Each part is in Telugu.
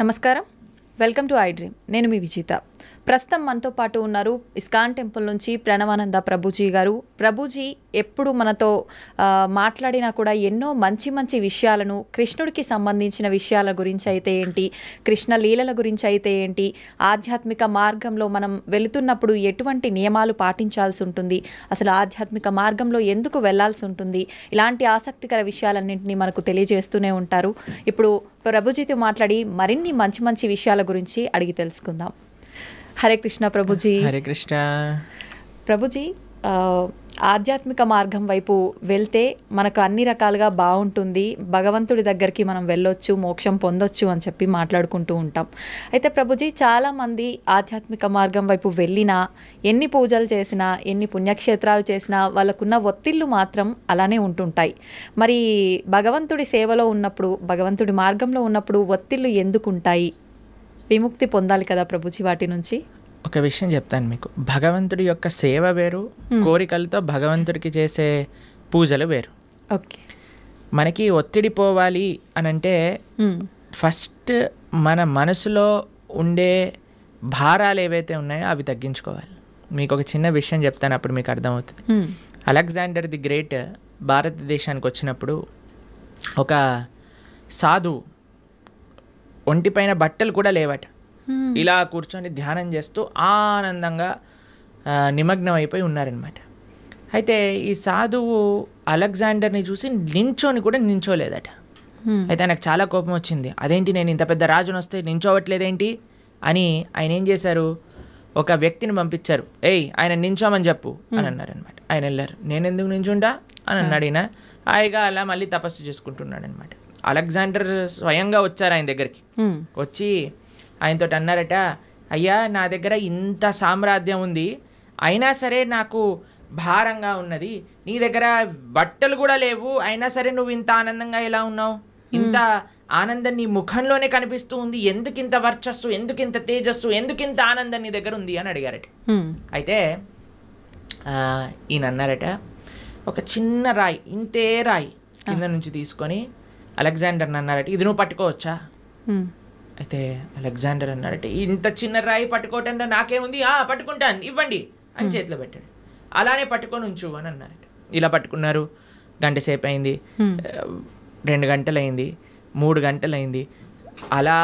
నమస్కారం, వెల్కమ్ టు ఐ డ్రీమ్. నేను మీ విజిత. ప్రస్తుతం మనతో పాటు ఉన్నారు ఇస్కాన్ టెంపుల్ నుంచి ప్రణవానంద ప్రభుజీ గారు. ప్రభుజీ ఎప్పుడు మనతో మాట్లాడినా కూడా ఎన్నో మంచి మంచి విషయాలను, కృష్ణుడికి సంబంధించిన విషయాల గురించి అయితే ఏంటి, కృష్ణ లీలల గురించి అయితే ఏంటి, ఆధ్యాత్మిక మార్గంలో మనం వెళుతున్నప్పుడు ఎటువంటి నియమాలు పాటించాల్సి ఉంటుంది, అసలు ఆధ్యాత్మిక మార్గంలో ఎందుకు వెళ్లాల్సి ఉంటుంది, ఇలాంటి ఆసక్తికర విషయాలన్నింటినీ మనకు తెలియజేస్తూనే ఉంటారు. ఇప్పుడు ప్రభుజీతో మాట్లాడి మరిన్ని మంచి మంచి విషయాల గురించి అడిగి తెలుసుకుందాం. హరే కృష్ణ ప్రభుజీ. హరే కృష్ణ ప్రభుజీ. ఆధ్యాత్మిక మార్గం వైపు వెళ్తే మనకు అన్ని రకాలుగా బాగుంటుంది, భగవంతుడి దగ్గరికి మనం వెళ్ళొచ్చు, మోక్షం పొందొచ్చు అని చెప్పి మాట్లాడుకుంటూ ఉంటాం. అయితే ప్రభుజీ, చాలామంది ఆధ్యాత్మిక మార్గం వైపు వెళ్ళినా, ఎన్ని పూజలు చేసినా, ఎన్ని పుణ్యక్షేత్రాలు చేసినా వాళ్ళకున్న ఒత్తిళ్ళు మాత్రం అలానే ఉంటుంటాయి. మరి భగవంతుడి సేవలో ఉన్నప్పుడు, భగవంతుడి మార్గంలో ఉన్నప్పుడు ఒత్తిళ్ళు ఎందుకు ఉంటాయి? విముక్తి పొందాలి కదా ప్రభుజీ వాటి నుంచి. ఒక విషయం చెప్తాను మీకు. భగవంతుడి యొక్క సేవ వేరు, కోరికలతో భగవంతుడికి చేసే పూజలు వేరు. ఓకే. మనకి ఒత్తిడి పోవాలి అని అంటే ఫస్ట్ మన మనసులో ఉండే భారాలు ఏవైతే ఉన్నాయో అవి తగ్గించుకోవాలి. మీకు ఒక చిన్న విషయం చెప్తాను, అప్పుడు మీకు అర్థమవుతుంది. అలెగ్జాండర్ ది గ్రేట్ భారతదేశానికి వచ్చినప్పుడు ఒక సాధువు ఒంటిపైన బట్టలు కూడా లేవట, ఇలా కూర్చొని ధ్యానం చేస్తూ ఆనందంగా నిమగ్నం అయిపోయి ఉన్నారనమాట. అయితే ఈ సాధువు అలెగ్జాండర్ని చూసి నించోని కూడా నించోలేదట. అయితే ఆయనకు చాలా కోపం వచ్చింది. అదేంటి, నేను ఇంత పెద్ద రాజును వస్తే నించోవట్లేదేంటి అని ఆయన ఏం చేశారు, ఒక వ్యక్తిని పంపించారు. ఆయన నించోమని చెప్పు అని అన్నారనమాట. ఆయన వెళ్ళారు. నేను ఎందుకు నించుంటా అని అన్నాడు. ఈయన హాయిగా అలా మళ్ళీ తపస్సు చేసుకుంటున్నాడు అనమాట. అలెగ్జాండర్ స్వయంగా వచ్చారు ఆయన దగ్గరికి. వచ్చి ఆయనతో అన్నారట, అయ్యా, నా దగ్గర ఇంత సామ్రాజ్యం ఉంది, అయినా సరే నాకు భారంగా ఉన్నది, నీ దగ్గర బట్టలు కూడా లేవు, అయినా సరే నువ్వు ఇంత ఆనందంగా ఎలా ఉన్నావు, ఇంత ఆనందం నీ ముఖంలోనే కనిపిస్తూ ఉంది, ఎందుకు ఇంత వర్చస్సు, ఎందుకు ఇంత తేజస్సు, ఎందుకు ఇంత ఆనందం నీ దగ్గర ఉంది అని అడిగారట. అయితే ఈయన అన్నారట, ఒక చిన్న రాయి, ఇంతే రాయి కింద నుంచి తీసుకొని అలెగ్జాండర్ని అన్నారట, ఇది నువ్వు పట్టుకోవచ్చా? అయితే అలెగ్జాండర్ అన్నారట, ఇంత చిన్న రాయి పట్టుకోవటంలో నాకేముంది, పట్టుకుంటాను, ఇవ్వండి అని చేతిలో పెట్టాడు. అలానే పట్టుకొని ఉంచు అని అన్నారట. ఇలా పట్టుకున్నారు. గంట సేపు అయింది, 2 గంటలైంది, 3 గంటలైంది. అలా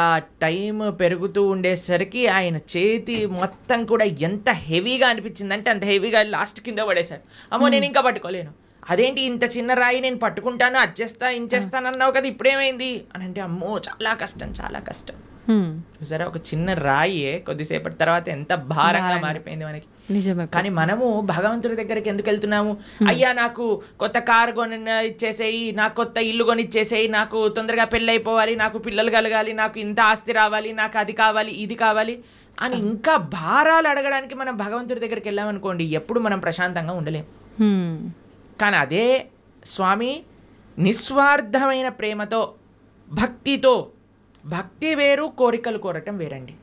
టైం పెరుగుతూ ఉండేసరికి ఆయన చేతి మొత్తం కూడా ఎంత హెవీగా అనిపించిందంటే అంత హెవీగా లాస్ట్ కింద పడేశారు. అమ్మో, నేను ఇంకా పట్టుకోలేను. అదేంటి, ఇంత చిన్న రాయి నేను పట్టుకుంటాను, అచ్చేస్తా ఇంచేస్తానన్నావు కదా, ఇప్పుడేమైంది అని అంటే, అమ్మో చాలా కష్టం, చాలా కష్టం. చూసారా, ఒక చిన్న రాయే కొద్దిసేపటి తర్వాత ఎంత భారంగా మారిపోయింది మనకి. నిజమే. కానీ మనము భగవంతుడి దగ్గరికి ఎందుకు వెళ్తున్నాము? అయ్యా, నాకు కొత్త కారు కొని ఇచ్చేసేయి, నాకు కొత్త ఇల్లు కొని ఇచ్చేసేయి, నాకు తొందరగా పెళ్ళి అయిపోవాలి, నాకు పిల్లలు కలగాలి, నాకు ఇంత ఆస్తి రావాలి, నాకు అది కావాలి, ఇది కావాలి అని ఇంకా భారాలు అడగడానికి మనం భగవంతుడి దగ్గరికి వెళ్ళామనుకోండి, ఎప్పుడు మనం ప్రశాంతంగా ఉండలేం. కానీ అదే స్వామి నిస్వార్థమైన ప్రేమతో, భక్తితో, భక్తి వేరు, కోరికలు కోరటం వేరండి.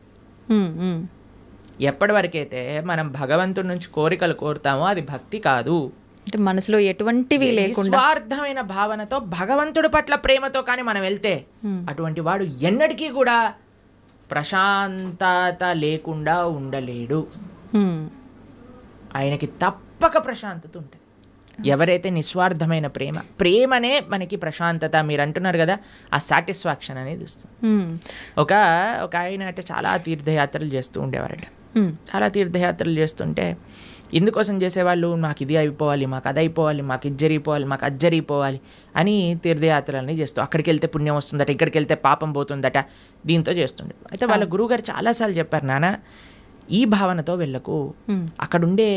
ఎప్పటి వరకైతే మనం భగవంతుడి నుంచి కోరికలు కోరుతామో అది భక్తి కాదు. అంటే మనసులో ఎటువంటివి లేకుండా నిస్వార్థమైన భావనతో, భగవంతుడి పట్ల ప్రేమతో కానీ మనం వెళ్తే అటువంటి వాడు ఎన్నటికీ కూడా ప్రశాంతత లేకుండా ఉండలేడు. ఆయనకి తప్పక ప్రశాంతత ఉంటుంది. ఎవరైతే నిస్వార్థమైన ప్రేమనే మనకి ప్రశాంతత, మీరు అంటున్నారు కదా, ఆ సాటిస్ఫాక్షన్ అనేది ఇస్తుంది. ఒక ఆయన అంటే చాలా తీర్థయాత్రలు చేస్తూ ఉండేవారట. చాలా తీర్థయాత్రలు చేస్తుంటే ఎందుకోసం చేసేవాళ్ళు, మాకు ఇది అయిపోవాలి, మాకు అది అయిపోవాలి, మాకు ఇది జరిగిపోవాలి, మాకు అది జరిగిపోవాలి అని తీర్థయాత్రలని చేస్తూ, అక్కడికి వెళ్తే పుణ్యం వస్తుందట, ఇక్కడికి వెళ్తే పాపం పోతుందట, దీంతో చేస్తుండే. అయితే వాళ్ళ గురువుగారు చాలాసార్లు చెప్పారు, నాన్న ఈ భావనతో వెళ్ళకు, అక్కడుండే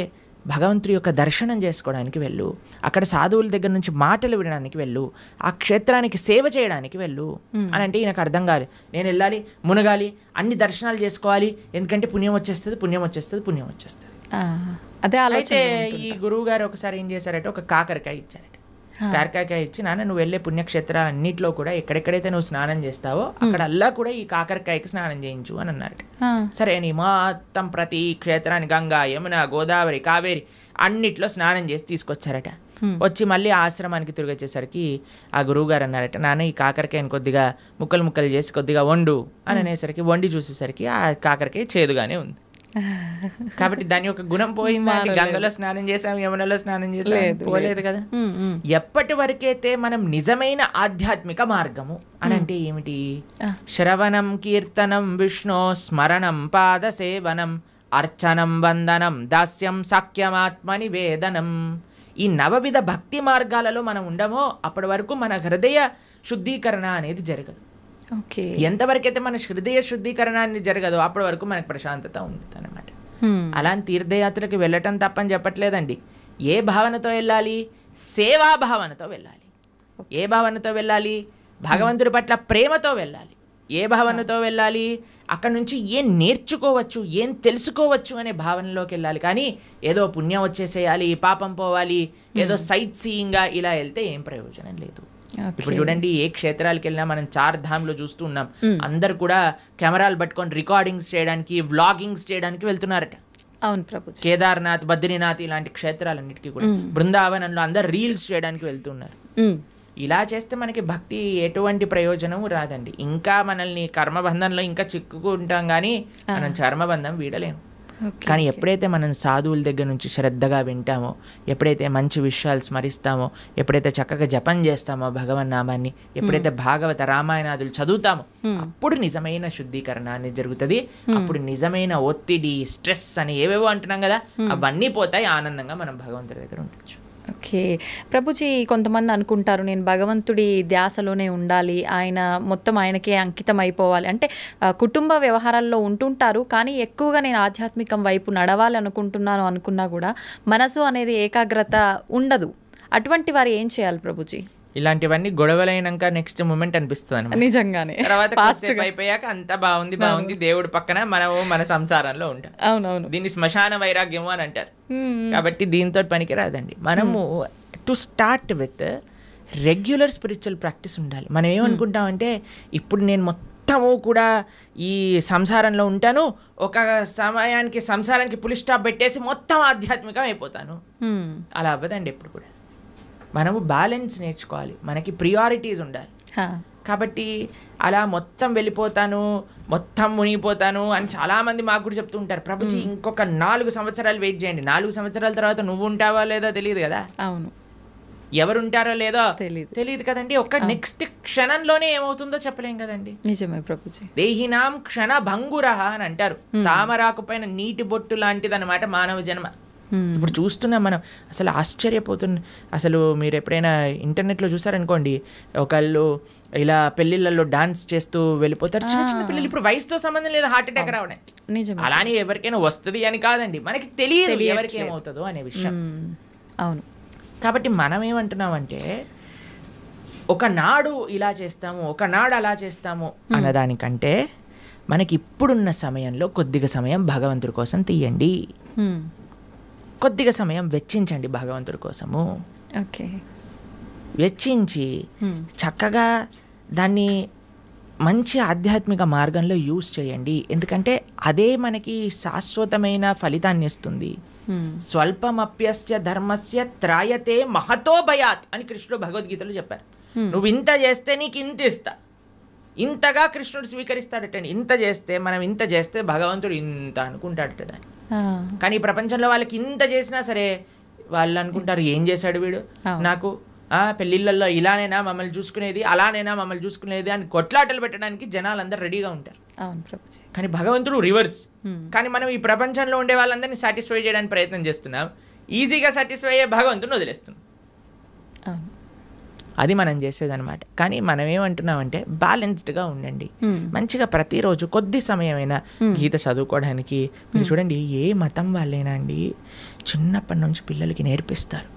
భగవంతుడి యొక్క దర్శనం చేసుకోవడానికి వెళ్ళు, అక్కడ సాధువుల దగ్గర నుంచి మాటలు వినడానికి వెళ్ళు, ఆ క్షేత్రానికి సేవ చేయడానికి వెళ్ళు అని అంటే ఈయనకు అర్థం కాదు. నేను వెళ్ళాలి, మునగాలి, అన్ని దర్శనాలు చేసుకోవాలి, ఎందుకంటే పుణ్యం వచ్చేస్తుంది, పుణ్యం వచ్చేస్తుంది, పుణ్యం వచ్చేస్తుంది. అయితే ఈ గురువు గారు ఒకసారి ఏం చేశారంటే, ఒక కాకరకాయ ఇచ్చారట. కాకరకాయ ఇచ్చి, నాన్న నువ్వు వెళ్ళే పుణ్యక్షేత్రాలన్నింటిలో కూడా ఎక్కడెక్కడైతే నువ్వు స్నానం చేస్తావో అక్కడ అల్లా కూడా ఈ కాకరకాయకి స్నానం చేయించు అని అన్నారట. సరే అని మొత్తం ప్రతి క్షేత్రాన్ని, గంగా, యమున, గోదావరి, కావేరి అన్నిట్లో స్నానం చేసి తీసుకొచ్చారట. వచ్చి మళ్ళీ ఆశ్రమానికి తిరిగి వచ్చేసరికి ఆ గురువుగారు అన్నారట, నాన్న ఈ కాకరకాయని కొద్దిగా ముక్కలు ముక్కలు చేసి కొద్దిగా వండు అని అనేసరికి వండి చూసేసరికి ఆ కాకరకాయ చేదుగానే ఉంది. కాబట్టి దాని యొక్క గుణం పోయిందా? గంగలో స్నానం చేసాం, యమునలో స్నానం చేసాం, పోలేదు కదా. ఎప్పటి వరకైతే మనం నిజమైన ఆధ్యాత్మిక మార్గము అని అంటే ఏమిటి? శ్రవణం కీర్తనం విష్ణు స్మరణం పాద సేవనం అర్చనం వందనం దాస్యం సాఖ్యమాత్మ నివేదనం. ఈ నవవిధ భక్తి మార్గాలలో మనం ఉండమో అప్పటి వరకు మన హృదయ శుద్ధీకరణ అనేది జరగదు. ఎంతవరకైతే మన హృదయ శుద్ధీకరణ అనేది జరగదో అప్పటి వరకు మనకు ప్రశాంతత ఉంటుంది అనమాట. అలాంటి తీర్థయాత్రకి వెళ్ళటం తప్పని చెప్పట్లేదండి. ఏ భావనతో వెళ్ళాలి? సేవా భావనతో వెళ్ళాలి. ఏ భావనతో వెళ్ళాలి? భగవంతుడి పట్ల ప్రేమతో వెళ్ళాలి. ఏ భావనతో వెళ్ళాలి? అక్కడ నుంచి ఏం నేర్చుకోవచ్చు, ఏం తెలుసుకోవచ్చు అనే భావనలోకి వెళ్ళాలి. కానీ ఏదో పుణ్యం వచ్చేసేయాలి, పాపం పోవాలి, ఏదో సైట్ సీయింగ్గా ఇలా వెళ్తే ఏం ప్రయోజనం లేదు. ఇప్పుడు చూడండి, ఏ క్షేత్రాలకు వెళ్ళినా మనం 4 ధామ్లో చూస్తూ ఉన్నాం. అందరు కూడా కెమెరాలు పట్టుకొని రికార్డింగ్స్ చేయడానికి, వ్లాగింగ్స్ చేయడానికి వెళ్తున్నారట. అవును ప్రభు. కేదార్నాథ్, బద్రీనాథ్ ఇలాంటి క్షేత్రాలన్నిటికీ కూడా బృందావనంలో అందరు రీల్స్ చేయడానికి వెళ్తున్నారు. ఇలా చేస్తే మనకి భక్తి ఎటువంటి ప్రయోజనం రాదండి. ఇంకా మనల్ని కర్మబంధంలో ఇంకా చిక్కుకుంటాం, కానీ మనం చర్మబంధం వీడలేము. కానీ ఎప్పుడైతే మనం సాధువుల దగ్గర నుంచి శ్రద్ధగా వింటామో, ఎప్పుడైతే మంచి విషయాలు స్మరిస్తామో, ఎప్పుడైతే చక్కగా జపం చేస్తామో భగవన్నామాన్ని, ఎప్పుడైతే భాగవత రామాయణాదులు చదువుతామో అప్పుడు నిజమైన శుద్ధీకరణ అనేది జరుగుతుంది. అప్పుడు నిజమైన ఒత్తిడి, స్ట్రెస్ అని ఏవేవో అంటున్నాం కదా, అవన్నీ పోతాయి. ఆనందంగా మనం భగవంతుడి దగ్గర ఉండొచ్చు. ఓకే ప్రభుజీ, కొంతమంది అనుకుంటారు నేను భగవంతుడి ధ్యాసలోనే ఉండాలి, ఆయన మొత్తం ఆయనకే అంకితం అయిపోవాలి అంటే కుటుంబ వ్యవహారాల్లో ఉంటుంటారు, కానీ ఎక్కువగా నేను ఆధ్యాత్మికం వైపు నడవాలి అనుకుంటున్నాను అనుకున్నా కూడా మనసు అనేది ఏకాగ్రత ఉండదు. అటువంటి వారు ఏం చేయాలి ప్రభుజీ? ఇలాంటివన్నీ గొడవలైనాక నెక్స్ట్ మూమెంట్ అనిపిస్తుంది నిజంగానే. తర్వాత అయిపోయాక అంతా బాగుంది దేవుడి పక్కన మనము మన సంసారంలో ఉంటాం. అవునవును, దీన్ని శ్మశాన వైరాగ్యము అని అంటారు. కాబట్టి దీంతో పనికి రాదండి. మనము to start with regular spiritual practice ఉండాలి. మనం ఏమనుకుంటామంటే ఇప్పుడు నేను మొత్తము కూడా ఈ సంసారంలో ఉంటాను, ఒక సమయానికి సంసారానికి పులి స్టాప్ పెట్టేసి మొత్తం ఆధ్యాత్మికం అయిపోతాను. అలా అవ్వదండి ఎప్పుడు కూడా. మనము బ్యాలెన్స్ నేర్చుకోవాలి, మనకి ప్రియారిటీస్ ఉండాలి. కాబట్టి అలా మొత్తం వెళ్ళిపోతాను, మొత్తం మునిగిపోతాను అని చాలామంది మాకు కూడా చెప్తూ ఉంటారు. ప్రభుజీ ఇంకొక 4 సంవత్సరాలు వెయిట్ చేయండి, 4 సంవత్సరాల తర్వాత నువ్వు ఉంటావా లేదో తెలియదు కదా. అవును, ఎవరుంటారో లేదో తెలియదు కదండి. ఒక నెక్స్ట్ క్షణంలోనే ఏమవుతుందో చెప్పలేం కదండి. నిజమే ప్రభుజీ. దేహినాం క్షణ భంగురహ అని అంటారు. తామరాకు పైన నీటి బొట్టు లాంటిది అనమాట మానవ జన్మ. ఇప్పుడు చూస్తున్నాం మనం, అసలు ఆశ్చర్యపోతున్నాం. అసలు మీరు ఎప్పుడైనా ఇంటర్నెట్లో చూసారనుకోండి, ఒకళ్ళు ఇలా పెళ్ళిళ్ళల్లో డాన్స్ చేస్తూ వెళ్ళిపోతారు. చిన్న చిన్న పిల్లలు, ఇప్పుడు వయసుతో సంబంధం లేదు హార్ట్ అటాక్ రావడానికి. అలానే ఎవరికైనా వస్తుంది అని కాదండి, మనకి తెలియదు ఎవరికి ఏమవుతుందో అనే విషయం. అవును. కాబట్టి మనం ఏమంటున్నామంటే ఒకనాడు ఇలా చేస్తాము, ఒకనాడు అలా చేస్తాము అన్నదానికంటే మనకి ఇప్పుడున్న సమయంలో కొద్దిగా సమయం భగవంతుడి కోసం తీయండి, కొద్దిగా సమయం వెచ్చించండి భగవంతుడి కోసము. ఓకే, వెచ్చించి చక్కగా దాన్ని మంచి ఆధ్యాత్మిక మార్గంలో యూజ్ చేయండి. ఎందుకంటే అదే మనకి శాశ్వతమైన ఫలితాన్ని ఇస్తుంది. స్వల్పమప్యస్య ధర్మస్య త్రాయతే మహతో భయాత్ అని కృష్ణుడు భగవద్గీతలో చెప్పారు. నువ్వు ఇంత చేస్తే నీకు ఇంత ఇస్తా, ఇంతగా కృష్ణుడు స్వీకరిస్తాడట. ఇంత చేస్తే, మనం ఇంత చేస్తే భగవంతుడు ఇంత అనుకుంటాడట దాన్ని. కానీ ఈ ప్రపంచంలో వాళ్ళకి ఇంత చేసినా సరే వాళ్ళు అనుకుంటారు ఏం చేశాడు వీడు నాకు, పెళ్ళిళ్ళల్లో ఇలానైనా మమ్మల్ని చూసుకునేది, అలానైనా మమ్మల్ని చూసుకునేది అని కొట్లాటలు పెట్టడానికి జనాలు అందరూ రెడీగా ఉంటారు. కానీ భగవంతుడు రివర్స్. కానీ మనం ఈ ప్రపంచంలో ఉండే వాళ్ళందరినీ సాటిస్ఫై చేయడానికి ప్రయత్నం చేస్తున్నాం, ఈజీగా సాటిస్ఫై అయ్యే భగవంతుని వదిలేస్తున్నాం. అది మనం చేసేదన్నమాట. కానీ మనం ఏమంటున్నామంటే బ్యాలెన్స్డ్గా ఉండండి, మంచిగా ప్రతిరోజు కొద్ది సమయమైనా గీత చదువుకోవడానికి. మీరు చూడండి, ఏ మతం వాళ్ళైనా అండి చిన్నప్పటి నుంచి పిల్లలకి నేర్పిస్తారు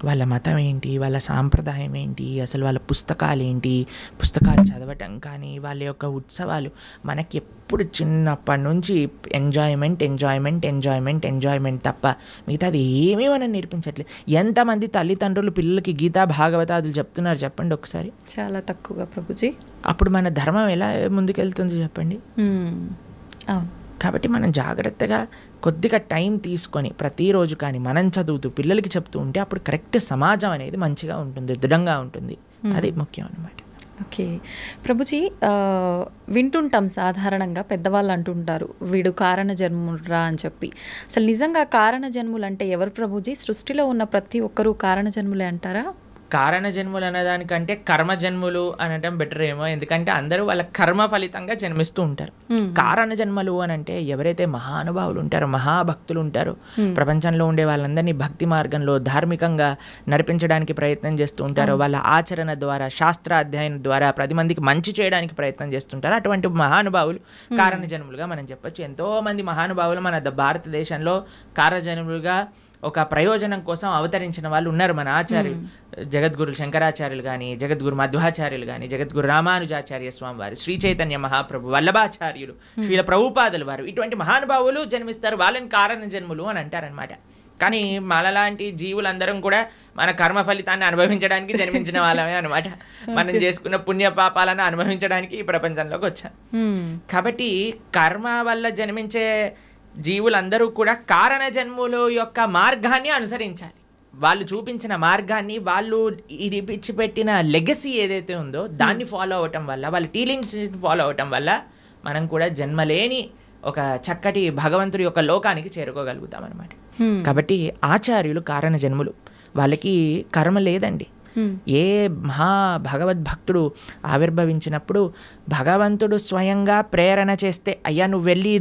వాళ్ళ మతం ఏంటి, వాళ్ళ సాంప్రదాయం ఏంటి, అసలు వాళ్ళ పుస్తకాలు ఏంటి, పుస్తకాలు చదవటం కానీ వాళ్ళ యొక్క ఉత్సవాలు. మనకి ఎప్పుడు చిన్నప్పటి నుంచి ఎంజాయ్మెంట్ ఎంజాయ్మెంట్ ఎంజాయ్మెంట్ ఎంజాయ్మెంట్ తప్ప మిగతాది ఏమీ మనం నేర్పించట్లేదు. ఎంతమంది తల్లిదండ్రులు పిల్లలకి గీతా భాగవతాదులు చెప్తున్నారు చెప్పండి ఒకసారి? చాలా తక్కువగా ప్రభుజీ. అప్పుడు మన ధర్మం ఎలా ముందుకెళ్తుంది చెప్పండి? కాబట్టి మనం జాగ్రత్తగా కొద్దిగా టైం తీసుకొని ప్రతిరోజు కానీ మనం చదువుతూ పిల్లలకి చెప్తూ ఉంటే అప్పుడు కరెక్ట్ సమాజం అనేది మంచిగా ఉంటుంది, దృఢంగా ఉంటుంది. అది ముఖ్యం అన్నమాట. ఓకే ప్రభుజీ, వింటుంటాం సాధారణంగా పెద్దవాళ్ళు అంటుంటారు వీడు కారణ జన్మురా అని చెప్పి. అసలు నిజంగా కారణ జన్ములు అంటే ఎవరు ప్రభుజీ? సృష్టిలో ఉన్న ప్రతి ఒక్కరూ కారణ జన్ములే అంటారా? కారణ జన్ములు అనేదానికంటే కర్మ జన్ములు అనటం బెటర్ ఏమో, ఎందుకంటే అందరూ వాళ్ళ కర్మ ఫలితంగా జన్మిస్తూ ఉంటారు. కారణ జన్మలు అని అంటే ఎవరైతే మహానుభావులు ఉంటారో, మహాభక్తులు ఉంటారో, ప్రపంచంలో ఉండే వాళ్ళందరినీ భక్తి మార్గంలో ధార్మికంగా నడిపించడానికి ప్రయత్నం చేస్తూ ఉంటారో, వాళ్ళ ఆచరణ ద్వారా, శాస్త్ర అధ్యయనం ద్వారా 10 మందికి మంచి చేయడానికి ప్రయత్నం చేస్తుంటారు. అటువంటి మహానుభావులు కారణ జన్ములుగా మనం చెప్పొచ్చు. ఎంతో మంది మహానుభావులు మన భారతదేశంలో కారణ జన్ములుగా ఒక ప్రయోజనం కోసం అవతరించిన వాళ్ళు ఉన్నారు. మన ఆచార్యులు జగద్గురు శంకరాచార్యులు కానీ, జగద్గురు మధ్వాచార్యులు కానీ, జగద్గురు రామానుజాచార్య స్వామి వారు, శ్రీ చైతన్య మహాప్రభు, వల్లభాచార్యులు, శ్రీల ప్రభుపాదులు వారు, ఇటువంటి మహానుభావులు జన్మిస్తారు. వాళ్ళని కారణ జన్ములు అని అంటారనమాట. కానీ మనలాంటి జీవులందరం కూడా మన కర్మ ఫలితాన్ని అనుభవించడానికి జన్మించిన వాళ్ళమే అనమాట. మనం చేసుకున్న పుణ్య పాపాలను అనుభవించడానికి ఈ ప్రపంచంలోకి వచ్చాం. కాబట్టి కర్మ వల్ల జన్మించే జీవులందరూ కూడా కారణ జన్ముల యొక్క మార్గాన్ని అనుసరించాలి. వాళ్ళు చూపించిన మార్గాన్ని, వాళ్ళు ఇడిపించిపెట్టిన లెగసీ ఏదైతే ఉందో దాన్ని ఫాలో అవటం వల్ల, వాళ్ళ టీలింగ్స్ ఫాలో అవటం వల్ల మనం కూడా జన్మలేని ఒక చక్కటి భగవంతుడి యొక్క లోకానికి చేరుకోగలుగుతాం అనమాట. కాబట్టి ఆచార్యులు కారణ జన్ములు, వాళ్ళకి కర్మ లేదండి. ఏ మహా భగవద్భక్తుడు ఆవిర్భవించినప్పుడు భగవంతుడు స్వయంగా ప్రేరణ చేస్తే, అయ్యా నువ్వు వెళ్ళి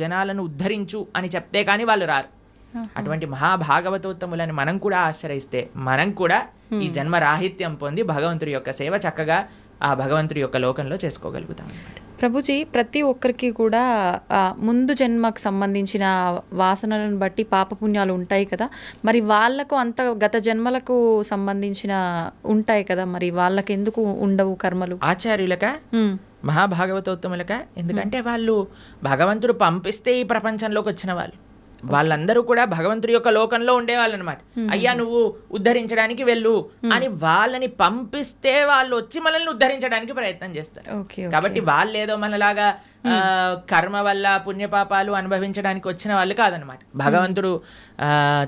జనాలను ఉద్ధరించు అని చెప్తే కానీ వాళ్ళు రారు. అటువంటి మహాభాగవతోత్తములని మనం కూడా ఆశ్రయిస్తే మనం కూడా ఈ జన్మ రాహిత్యం పొంది భగవంతుడి యొక్క సేవ చక్కగా ఆ భగవంతుడి యొక్క లోకంలో చేసుకోగలుగుతాం అన్నమాట. ప్రభుజీ, ప్రతి ఒక్కరికి కూడా ముందు జన్మకు సంబంధించిన వాసనలను బట్టి పాపపుణ్యాలు ఉంటాయి కదా, మరి వాళ్ళకు అంత గత జన్మలకు సంబంధించిన ఉంటాయి కదా, మరి వాళ్ళకి ఎందుకు ఉండవు కర్మలు? ఆచార్యులక మహాభాగవతోత్తములక, ఎందుకంటే వాళ్ళు భగవంతుడు పంపిస్తే ఈ ప్రపంచంలోకి వచ్చిన వాళ్ళు. వాళ్ళందరూ కూడా భగవంతుడి యొక్క లోకంలో ఉండేవాళ్ళు అనమాట. అయ్యా నువ్వు ఉద్ధరించడానికి వెళ్ళు అని వాళ్ళని పంపిస్తే వాళ్ళు వచ్చి మనల్ని ఉద్ధరించడానికి ప్రయత్నం చేస్తారు. కాబట్టి వాళ్ళు ఏదో మనలాగా కర్మ వల్ల పుణ్యపాపాలు అనుభవించడానికి వచ్చిన వాళ్ళు కాదనమాట. భగవంతుడు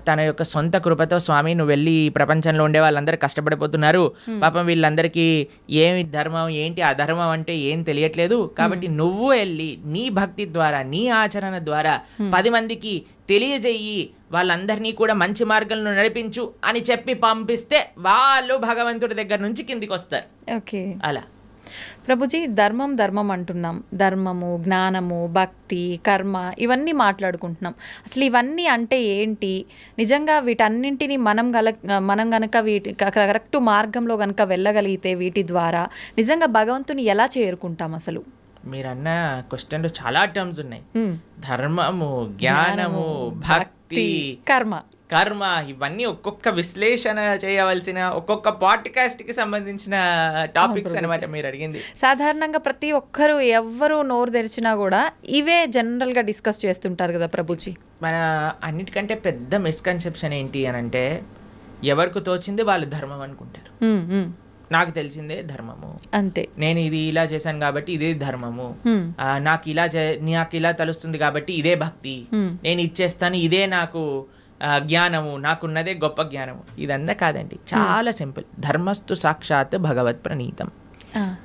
తన యొక్క సొంత కృపతో, స్వామి నువ్వు వెళ్ళి ఈ ప్రపంచంలో ఉండే వాళ్ళందరూ కష్టపడిపోతున్నారు, పాపం వీళ్ళందరికీ ఏమి ధర్మం ఏంటి అధర్మం అంటే ఏం తెలియట్లేదు, కాబట్టి నువ్వు వెళ్ళి నీ భక్తి ద్వారా, నీ ఆచరణ ద్వారా 10 మందికి తెలియజేయి, వాళ్ళందరినీ కూడా మంచి మార్గంలో నడిపించు అని చెప్పి పంపిస్తే వాళ్ళు భగవంతుడి దగ్గర నుంచి కిందికి వస్తారు. ఓకే, అలా ప్రభుజీ, ధర్మం అంటున్నాం. ధర్మము, జ్ఞానము, భక్తి, కర్మ ఇవన్నీ మాట్లాడుకుంటున్నాం. అసలు ఇవన్నీ అంటే ఏంటి? నిజంగా వీటన్నింటినీ మనం గనక వీటి కరెక్ట్ మార్గంలో గనక వెళ్ళగలిగితే వీటి ద్వారా నిజంగా భగవంతుని ఎలా చేరుకుంటాం? అసలు మీరన్న క్వశ్చన్లో చాలా టర్మ్స్ ఉన్నాయి. ధర్మము, జ్ఞానము, భక్తి, కర్మ ఇవన్నీ ఒక్కొక్క విశ్లేషణ చేయవలసిన, ఒక్కొక్క పాడ్కాస్ట్ కి సంబంధించిన టాపిక్స్ అనమాట మీరు అడిగింది. సాధారణంగా ప్రతి ఒక్కరు ఎవరు నోరు తెరిచినా కూడా ఇవే జనరల్ గా డిస్కస్ చేస్తుంటారు కదా ప్రభుజీ. మన అన్నిటికంటే పెద్ద మిస్కన్సెప్షన్ ఏంటి అని అంటే, ఎవరికి తోచింది వాళ్ళు ధర్మం అనుకుంటారు. నాకు తెలిసిందే ధర్మము, అంతే, నేను ఇది ఇలా చేశాను కాబట్టి ఇదే ధర్మము, నాకు ఇలా తెలుస్తుంది కాబట్టి ఇదే భక్తి, నేను ఇచ్చేస్తాను ఇదే నాకు జ్ఞానము, నాకున్నదే గొప్ప జ్ఞానము. ఇదంతా కాదండి, చాలా సింపుల్. ధర్మస్తు సాక్షాత్ భగవత్ ప్రణీతం.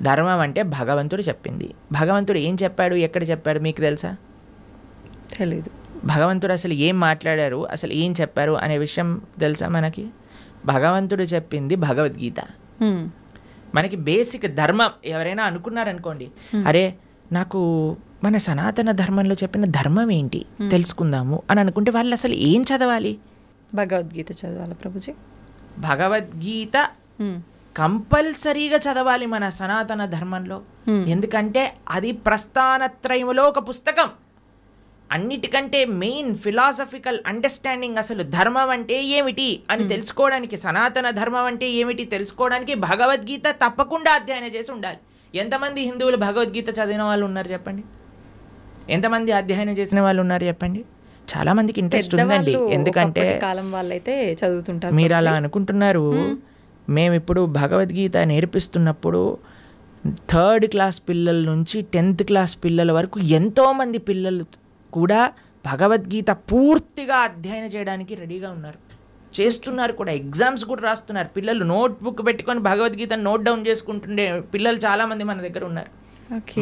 ధర్మం అంటే భగవంతుడు చెప్పింది. భగవంతుడు ఏం చెప్పాడు, ఎక్కడ చెప్పాడు మీకు తెలుసా? తెలీదు. భగవంతుడు అసలు ఏం మాట్లాడారు, అసలు ఏం చెప్పారు అనే విషయం తెలుసా మనకి? భగవంతుడు చెప్పింది భగవద్గీత. మనకి బేసిక్ ధర్మం ఎవరైనా అనుకున్నారనుకోండి, అరే నాకు మన సనాతన ధర్మంలో చెప్పిన ధర్మం ఏంటి తెలుసుకుందాము అని అనుకుంటే వాళ్ళు అసలు ఏం చదవాలి? భగవద్గీత చదవాలి ప్రభుజీ. భగవద్గీత కంపల్సరీగా చదవాలి మన సనాతన ధర్మంలో. ఎందుకంటే అది ప్రస్థానత్రయములో ఒక పుస్తకం. అన్నిటికంటే మెయిన్ ఫిలాసఫికల్ అండర్స్టాండింగ్, అసలు ధర్మం అంటే ఏమిటి అని తెలుసుకోవడానికి, సనాతన ధర్మం అంటే ఏమిటి తెలుసుకోవడానికి భగవద్గీత తప్పకుండా అధ్యయనం చేసి ఉండాలి. ఎంతమంది హిందువులు భగవద్గీత చదివిన వాళ్ళు ఉన్నారు చెప్పండి? ఎంతమంది అధ్యయనం చేసిన వాళ్ళు ఉన్నారు చెప్పండి? చాలా మందికి ఇంట్రెస్ట్ ఉందండి. ఎందుకంటే మీరు అలా అనుకుంటున్నారు. మేము ఇప్పుడు భగవద్గీత నేర్పిస్తున్నప్పుడు 3rd క్లాస్ పిల్లల నుంచి 10th క్లాస్ పిల్లల వరకు ఎంతోమంది పిల్లలు కూడా భగవద్గీత పూర్తిగా అధ్యయనం చేయడానికి రెడీగా ఉన్నారు, చేస్తున్నారు కూడా, ఎగ్జామ్స్ కూడా రాస్తున్నారు. పిల్లలు నోట్బుక్ పెట్టుకొని భగవద్గీత నోట్ డౌన్ చేసుకుంటుండే పిల్లలు చాలామంది మన దగ్గర ఉన్నారు.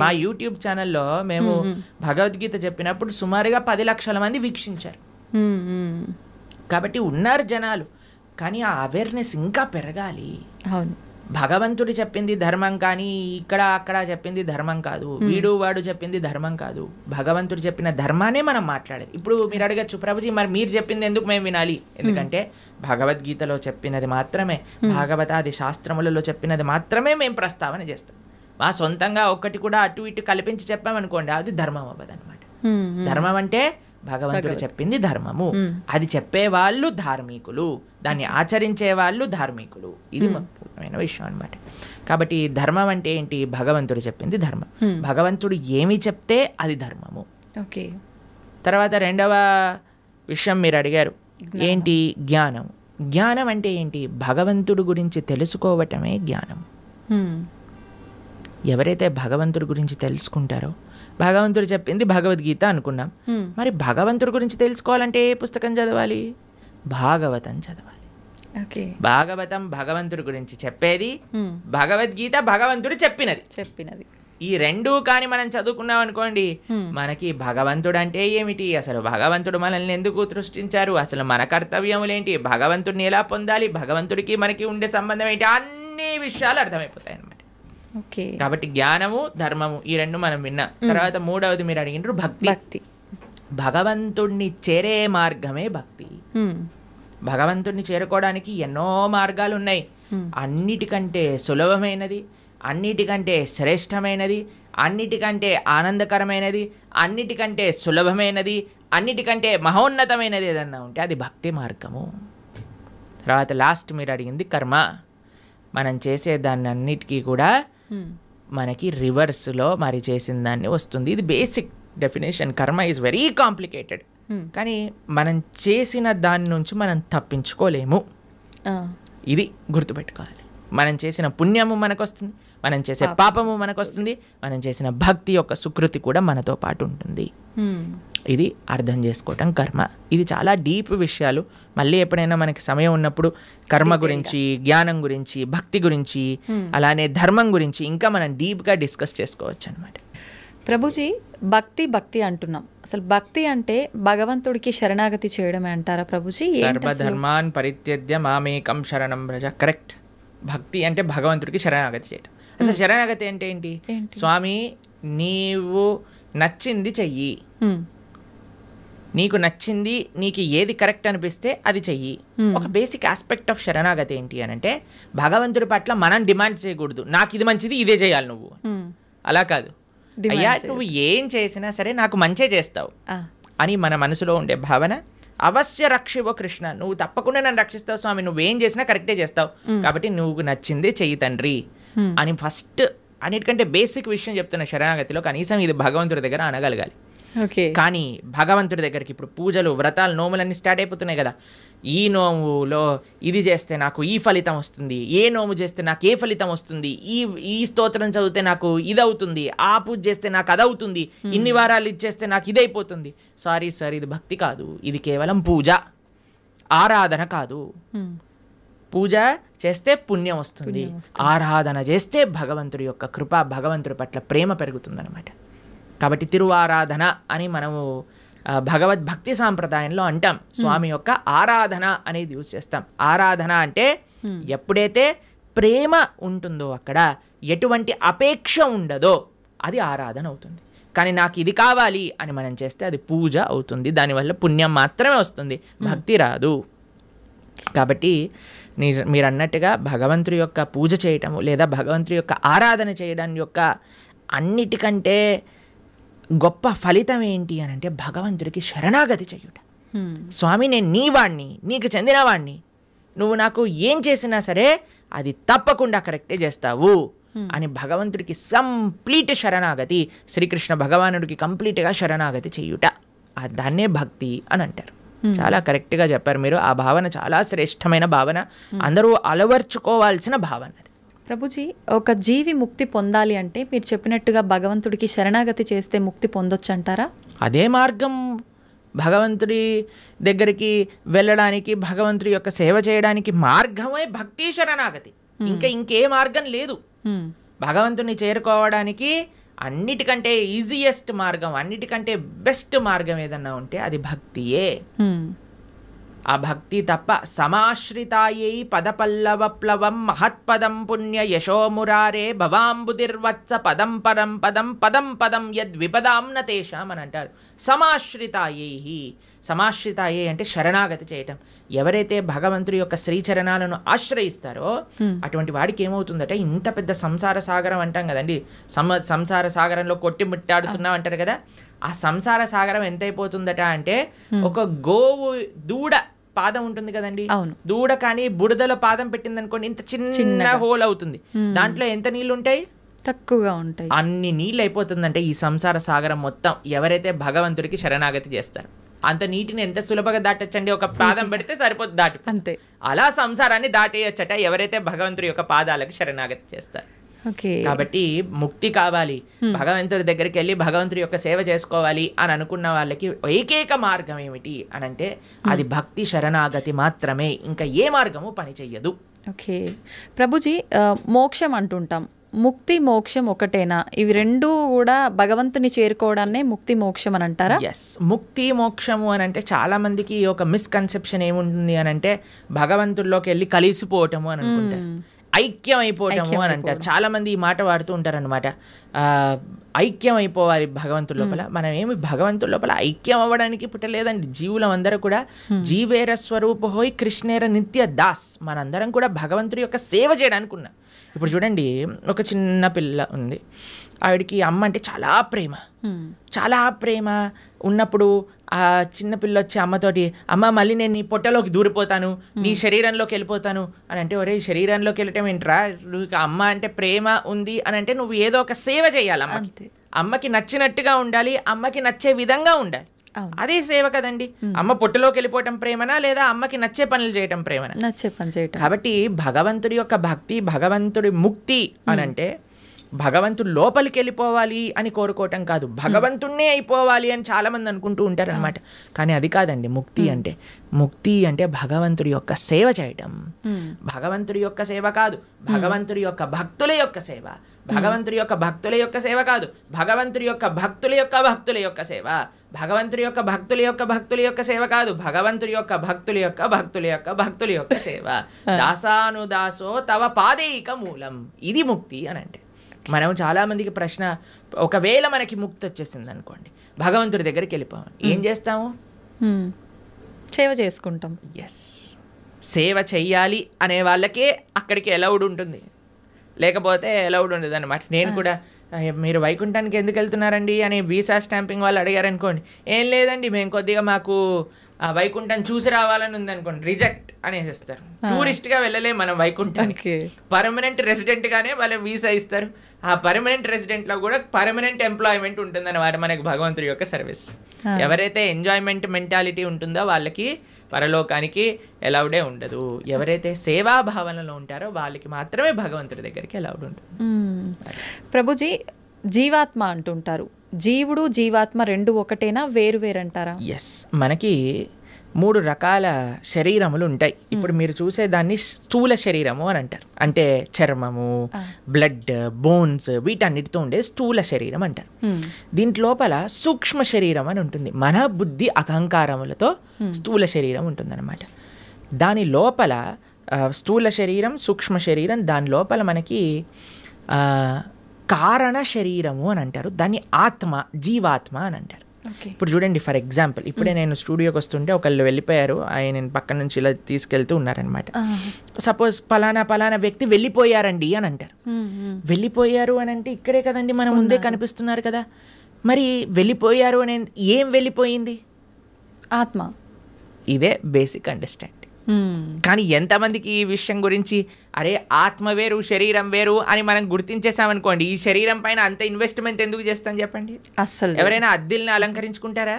మా యూట్యూబ్ ఛానల్లో మేము భగవద్గీత చెప్పినప్పుడు సుమారుగా 10 లక్షల మంది వీక్షించారు. కాబట్టి ఉన్నారు జనాలు, కానీ ఆ అవేర్నెస్ ఇంకా పెరగాలి. అవును, భగవంతుడు చెప్పింది ధర్మం కానీ ఇక్కడ అక్కడ చెప్పింది ధర్మం కాదు, వీడు వాడు చెప్పింది ధర్మం కాదు, భగవంతుడు చెప్పిన ధర్మానే మనం మాట్లాడాలి. ఇప్పుడు మీరు అడగచ్చు, ప్రభుజీ మరి మీరు చెప్పింది ఎందుకు మేము వినాలి? ఎందుకంటే భగవద్గీతలో చెప్పినది మాత్రమే, భాగవతాది శాస్త్రములలో చెప్పినది మాత్రమే మేము ప్రస్తావన చేస్తాం. మా సొంతంగా ఒక్కటి కూడా అటు ఇటు కల్పించి చెప్పామనుకోండి, అది ధర్మం అవ్వదు అనమాట. ధర్మం అంటే భగవంతుడు చెప్పింది ధర్మము, అది చెప్పేవాళ్ళు ధార్మికులు, దాన్ని ఆచరించే వాళ్ళు ధార్మికులు. ఇది ముఖ్యమైన విషయం అనమాట. కాబట్టి ధర్మం అంటే ఏంటి? భగవంతుడు చెప్పింది ధర్మం, భగవంతుడు ఏమి చెప్తే అది ధర్మము. ఓకే. తర్వాత రెండవ విషయం మీరు అడిగారు ఏంటి? జ్ఞానం. జ్ఞానం అంటే ఏంటి? భగవంతుడు గురించి తెలుసుకోవటమే జ్ఞానం. ఎవరైతే భగవంతుడి గురించి తెలుసుకుంటారో, భగవంతుడు చెప్పింది భగవద్గీత అనుకున్నాం, మరి భగవంతుడి గురించి తెలుసుకోవాలంటే ఏ పుస్తకం చదవాలి? భాగవతం చదవాలి. భాగవతం భగవంతుడి గురించి చెప్పేది, భగవద్గీత భగవంతుడు చెప్పినది. ఈ రెండూ కానీ మనం చదువుకున్నాం అనుకోండి, మనకి భగవంతుడు అంటే ఏమిటి, అసలు భగవంతుడు మనల్ని ఎందుకు సృష్టించారు, అసలు మన కర్తవ్యములేంటి, భగవంతుడిని ఎలా పొందాలి, భగవంతుడికి మనకి ఉండే సంబంధం ఏంటి, అన్ని విషయాలు అర్థమైపోతాయి అన్నమాట. కాబట్టి జ్ఞానము ధర్మము ఈ రెండు మనం విన్నాం. తర్వాత మూడవది మీరు అడిగినారు భక్తి. భగవంతుడిని చేరే మార్గమే భక్తి. భగవంతుడిని చేరుకోవడానికి ఎన్నో మార్గాలు ఉన్నాయి. అన్నిటికంటే సులభమైనది, అన్నిటికంటే శ్రేష్టమైనది, అన్నిటికంటే ఆనందకరమైనది, అన్నిటికంటే సులభమైనది, అన్నిటికంటే మహోన్నతమైనది ఏదన్నా ఉంటే అది భక్తి మార్గము. తర్వాత లాస్ట్ మీరు అడిగింది కర్మ. మనం చేసే దాన్ని అన్నిటికీ కూడా మనకి రివర్స్లో మరి చేసిన దాన్ని వస్తుంది. ఇది బేసిక్ డెఫినేషన్. కర్మ ఈజ్ వెరీ కాంప్లికేటెడ్, కానీ మనం చేసిన దాని నుంచి మనం తప్పించుకోలేము. ఇది గుర్తుపెట్టుకోవాలి. మనం చేసిన పుణ్యము మనకు వస్తుంది, మనం చేసే పాపము మనకు వస్తుంది, మనం చేసిన భక్తి యొక్క సుకృతి కూడా మనతో పాటు ఉంటుంది. ఇది అర్థం చేసుకోవటం కర్మ. ఇది చాలా డీప్ విషయాలు. మళ్ళీ ఎప్పుడైనా మనకి సమయం ఉన్నప్పుడు కర్మ గురించి, జ్ఞానం గురించి, భక్తి గురించి, అలానే ధర్మం గురించి ఇంకా మనం డీప్గా డిస్కస్ చేసుకోవచ్చు అనమాట. ప్రభుజీ, భక్తి అంటున్నాం. అసలు భక్తి అంటే భగవంతుడికి శరణాగతి చేయడమే అంటారా ప్రభుజీ? సర్వధర్మాన్ పరిత్యజ్య మామేకం శరణం వ్రజ. కరెక్ట్. భక్తి అంటే భగవంతుడికి శరణాగతి చేయటం. అసలు శరణాగతి అంటే ఏంటి? స్వామి నీవు నచ్చింది చెయ్యి, నీకు నచ్చింది, నీకు ఏది కరెక్ట్ అనిపిస్తే అది చెయ్యి. ఒక బేసిక్ ఆస్పెక్ట్ ఆఫ్ శరణాగతి ఏంటి అని అంటే భగవంతుడి పట్ల మనం డిమాండ్ చేయకూడదు, నాకు ఇది మంచిది ఇదే చేయాలి నువ్వు. అలా కాదు, అయ్యా నువ్వు ఏం చేసినా సరే నాకు మంచే చేస్తావు అని మన మనసులో ఉండే భావన. అవశ్య రక్షివో కృష్ణ, నువ్వు తప్పకుండా నన్ను రక్షిస్తావు స్వామి, నువ్వేం చేసినా కరెక్టే చేస్తావు, కాబట్టి నువ్వు నచ్చిందే చెయ్యి తండ్రి అని ఫస్ట్ అన్నిటికంటే బేసిక్ విషయం చెప్తున్న శరణాగతిలో కనీసం ఇది భగవంతుడి దగ్గర అనగలగాలి. కానీ భగవంతుడి దగ్గరికి ఇప్పుడు పూజలు, వ్రతాలు, నోములన్నీ స్టార్ట్ అయిపోతున్నాయి కదా. ఈ నోములో ఇది చేస్తే నాకు ఈ ఫలితం వస్తుంది, ఏ నోము చేస్తే నాకు ఏ ఫలితం వస్తుంది, ఈ స్తోత్రం చదివితే నాకు ఇది అవుతుంది, ఆ పూజ చేస్తే నాకు అది అవుతుంది, ఇన్ని వారాలు ఇది చేస్తే నాకు ఇది అయిపోతుంది. సారీ సార్, ఇది భక్తి కాదు, ఇది కేవలం పూజ, ఆరాధన కాదు. పూజ చేస్తే పుణ్యం వస్తుంది, ఆరాధన చేస్తే భగవంతుడి యొక్క కృప, భగవంతుడి పట్ల ప్రేమ పెరుగుతుందన్నమాట. కాబట్టి తిరువారాధన అని మనము భగవద్భక్తి సాంప్రదాయంలో అంటాం. స్వామి యొక్క ఆరాధన అనేది యూజ్ చేస్తాం. ఆరాధన అంటే ఎప్పుడైతే ప్రేమ ఉంటుందో, అక్కడ ఎటువంటి అపేక్ష ఉండదో అది ఆరాధన అవుతుంది. కానీ నాకు ఇది కావాలి అని మనం చేస్తే అది పూజ అవుతుంది, దానివల్ల పుణ్యం మాత్రమే వస్తుంది, భక్తి రాదు. కాబట్టి మీరు అన్నట్టుగా భగవంతుడి యొక్క పూజ చేయటము లేదా భగవంతుడి యొక్క ఆరాధన చేయడం యొక్క అన్నిటికంటే గొప్ప ఫలితం ఏంటి అని అంటే భగవంతుడికి శరణాగతి చెయ్యుట. స్వామి నేను నీ వాణ్ణి, నీకు చెందిన వాణ్ణి, నువ్వు నాకు ఏం చేసినా సరే అది తప్పకుండా కరెక్టే చేస్తావు అని భగవంతుడికి కంప్లీట్ శరణాగతి, శ్రీకృష్ణ భగవానుడికి కంప్లీట్గా శరణాగతి చెయ్యుట, దాన్నే భక్తి అని అంటారు. చాలా కరెక్ట్గా చెప్పారు మీరు. ఆ భావన చాలా శ్రేష్టమైన భావన, అందరూ అలవర్చుకోవాల్సిన భావన. ప్రభుజీ, ఒక జీవి ముక్తి పొందాలి అంటే మీరు చెప్పినట్టుగా భగవంతుడికి శరణాగతి చేస్తే ముక్తి పొందొచ్చు అంటారా? అదే మార్గం భగవంతుడి దగ్గరికి వెళ్ళడానికి, భగవంతుడి యొక్క సేవ చేయడానికి మార్గమే భక్తి శరణాగతి. ఇంకే మార్గం లేదు. భగవంతుని చేరుకోవడానికి అన్నిటికంటే ఈజియెస్ట్ మార్గం, అన్నిటికంటే బెస్ట్ మార్గం ఏదన్నా ఉంటే అది భక్తియే. ఆ భక్తి తప్ప సమాశ్రితాయై పదపల్లవప్లవం మహత్పదం పుణ్య యశోమురారే భవాంబుదిర్వత్స పదం పరం పదం పదం పదం యద్విపదాం నతేషాం అని అంటారు. సమాశ్రితాయై అంటే శరణాగతి చేయటం. ఎవరైతే భగవంతుడి యొక్క శ్రీచరణాలను ఆశ్రయిస్తారో అటువంటి వాడికి ఏమవుతుందట, ఇంత పెద్ద సంసార సాగరం అంటాం కదండి, సంసార సాగరంలో కొట్టి ముట్టాడుతున్నాం అంటారు కదా, ఆ సంసార సాగరం ఎంత అయిపోతుందట అంటే ఒక గోవు దూడ పాదం ఉంటుంది కదండి, దూడ కానీ బుడదలో పాదం పెట్టింది అనుకోండి, ఇంత చిన్న హోల్ అవుతుంది, దాంట్లో ఎంత నీళ్లు ఉంటాయి, తక్కువగా ఉంటాయి. అన్ని నీళ్ళు అయిపోతుందంటే ఈ సంసార సాగరం మొత్తం ఎవరైతే భగవంతుడికి శరణాగతి చేస్తారు. అంత నీటిని ఎంత సులభంగా దాటొచ్చండి, ఒక పాదం పెడితే సరిపోతుంది దాటి అంతే. అలా సంసారాన్ని దాటేయచ్చట ఎవరైతే భగవంతుడి యొక్క పాదాలకు శరణాగతి చేస్తారు. కాబట్టి ముక్తి కావాలి, భగవంతుడి దగ్గరికి వెళ్ళి భగవంతుడి యొక్క సేవ చేసుకోవాలి అని అనుకున్న వాళ్ళకి ఏకైక మార్గం ఏమిటి అని అంటే అది భక్తి శరణాగతి మాత్రమే, ఇంకా ఏ మార్గము పని చెయ్యదు. ఓకే ప్రభుజీ, మోక్షం అంటుంటాం, ముక్తి మోక్షం ఒకటేనా? ఇవి రెండు కూడా భగవంతుని చేరుకోవడాన్నే ముక్తి మోక్షం అని అంటారా? ఎస్, ముక్తి మోక్షము అని అంటే చాలా మందికి ఒక మిస్కన్సెప్షన్ ఏముంటుంది అని అంటే భగవంతుల్లోకి వెళ్ళి కలిసిపోవటము అని అనుకుంటారు, ఐక్యం అయిపోవటము అని అంటారు. చాలా మంది ఈ మాట వాడుతూ ఉంటారు అనమాట, ఐక్యం అయిపోవాలి భగవంతుడి లోపల. మనం ఏమి భగవంతుడి లోపల ఐక్యం అవ్వడానికి పుట్టలేదండి. జీవులం అందరూ కూడా జీవేర స్వరూప హోయ్ కృష్ణేర నిత్య దాస్, మనందరం కూడా భగవంతుడి యొక్క సేవ చేయడానికి ఉన్నాం. ఇప్పుడు చూడండి, ఒక చిన్న పిల్ల ఉంది, ఆవిడికి అమ్మ అంటే చాలా ప్రేమ ఉన్నప్పుడు ఆ చిన్నపిల్ల వచ్చి అమ్మతోటి, అమ్మ మళ్ళీ నేను నీ పొట్టలోకి దూరిపోతాను, నీ శరీరంలోకి వెళ్ళిపోతాను అని అంటే, ఒరే శరీరంలోకి వెళ్ళటం ఏంట్రా, నువ్వు అమ్మ అంటే ప్రేమ ఉంది అని అంటే నువ్వు ఏదో ఒక సేవ చేయాలి, అమ్మకి నచ్చినట్టుగా ఉండాలి, అమ్మకి నచ్చే విధంగా ఉండాలి, అదే సేవ కదండి. అమ్మ పొట్టులోకి వెళ్ళిపోవటం ప్రేమనా, లేదా అమ్మకి నచ్చే పనులు చేయటం ప్రేమనా? నచ్చే పని చేయటం. కాబట్టి భగవంతుడి యొక్క భక్తి, భగవంతుడి ముక్తి అని అంటే భగవంతుడు లోపలికి వెళ్ళిపోవాలి అని కోరుకోవటం కాదు, భగవంతుడినే అయిపోవాలి అని చాలా మంది అనుకుంటూ ఉంటారు అనమాట. కానీ అది కాదండి ముక్తి అంటే. ముక్తి అంటే భగవంతుడి యొక్క సేవ చేయటం. భగవంతుడి యొక్క సేవ కాదు, భగవంతుడి యొక్క భక్తుల యొక్క సేవ. భగవంతుడి యొక్క భక్తుల యొక్క సేవ కాదు, భగవంతుడి యొక్క భక్తుల యొక్క భక్తుల యొక్క సేవ. భగవంతుడి యొక్క భక్తుల యొక్క భక్తుల యొక్క సేవ కాదు, భగవంతుడి యొక్క భక్తుల యొక్క భక్తుల యొక్క భక్తుల యొక్క సేవ. దాసానుదాసో తవ పాదేయిక మూలం, ఇది ముక్తి అని అంటే. మనం చాలామందికి ప్రశ్న, ఒకవేళ మనకి ముక్తి వచ్చేసింది అనుకోండి, భగవంతుడి దగ్గరికి వెళ్ళిపోవాలి, ఏం చేస్తాము? సేవ చేసుకుంటాం. ఎస్, సేవ చెయ్యాలి అనే వాళ్ళకే అక్కడికి అలౌడ్ ఉంటుంది, లేకపోతే అలౌడ్ ఉండదు అనమాట. నేను కూడా మీరు వైకుంఠానికి ఎందుకు వెళ్తున్నారండి అని వీసా స్టాంపింగ్ వాళ్ళు అడిగారు అనుకోండి, ఏం లేదండి మేము కొద్దిగా మాకు వైకుంఠం చూసి రావాలని ఉంది అనుకోండి, రిజెక్ట్ అనేసిస్తారు. టూరిస్ట్గా వెళ్ళలేము మనం వైకుంఠానికి, పర్మనెంట్ రెసిడెంట్గానే వాళ్ళు వీసా ఇస్తారు. ఆ పర్మనెంట్ రెసిడెంట్లో కూడా పర్మనెంట్ ఎంప్లాయ్మెంట్ ఉంటుంది అన్నమాట మనకి భగవంతుడి యొక్క సర్వీస్. ఎవరైతే ఎంజాయ్మెంట్ మెంటాలిటీ ఉంటుందో వాళ్ళకి పరలోకానికి ఎలౌడే ఉండదు. ఎవరైతే సేవాభావనలో ఉంటారో వాళ్ళకి మాత్రమే భగవంతుడి దగ్గరికి ఎలౌడ్ ఉంటుంది. ప్రభుజీ, జీవాత్మ అంటుంటారు, జీవుడు జీవాత్మ రెండు ఒకటేనా, వేరు వేరంటారా? ఎస్, మనకి 3 రకాల శరీరములు ఉంటాయి. ఇప్పుడు మీరు చూసే దాన్ని స్థూల శరీరము అని అంటారు, అంటే చర్మము, బ్లడ్, బోన్స్ వీటన్నిటితో ఉండే స్థూల శరీరం అంటారు. దీంట్ లోపల సూక్ష్మ శరీరం అని ఉంటుంది, మన బుద్ధి అహంకారములతో స్థూల శరీరం ఉంటుందన్నమాట. దాని లోపల స్థూల శరీరం, సూక్ష్మ శరీరం, దాని లోపల మనకి కారణ శరీరము అని అంటారు, దాన్ని ఆత్మ, జీవాత్మ అని అంటారు. ఇప్పుడు చూడండి, ఫర్ ఎగ్జాంపుల్ ఇప్పుడే నేను స్టూడియోకి వస్తుంటే ఒకళ్ళు వెళ్ళిపోయారు, ఆయన పక్కన నుంచి ఇలా తీసుకెళ్తూ ఉన్నారనమాట. సపోజ్ పలానా వ్యక్తి వెళ్ళిపోయారండి అని అంటారు. వెళ్ళిపోయారు అని అంటే ఇక్కడే కదండి మన ముందే కనిపిస్తున్నారు కదా, మరి వెళ్ళిపోయారు అని ఏం వెళ్ళిపోయింది? ఆత్మ. ఇదే బేసిక్ అండర్స్టాండింగ్. కానీ ఎంతమందికి ఈ విషయం గురించి, అరే ఆత్మ వేరు శరీరం వేరు అని మనం గుర్తించేసామనుకోండి, ఈ శరీరం పైన అంత ఇన్వెస్ట్మెంట్ ఎందుకు చేస్తాం చెప్పండి? అస్సలు. ఎవరైనా అద్దెల్ని అలంకరించుకుంటారా?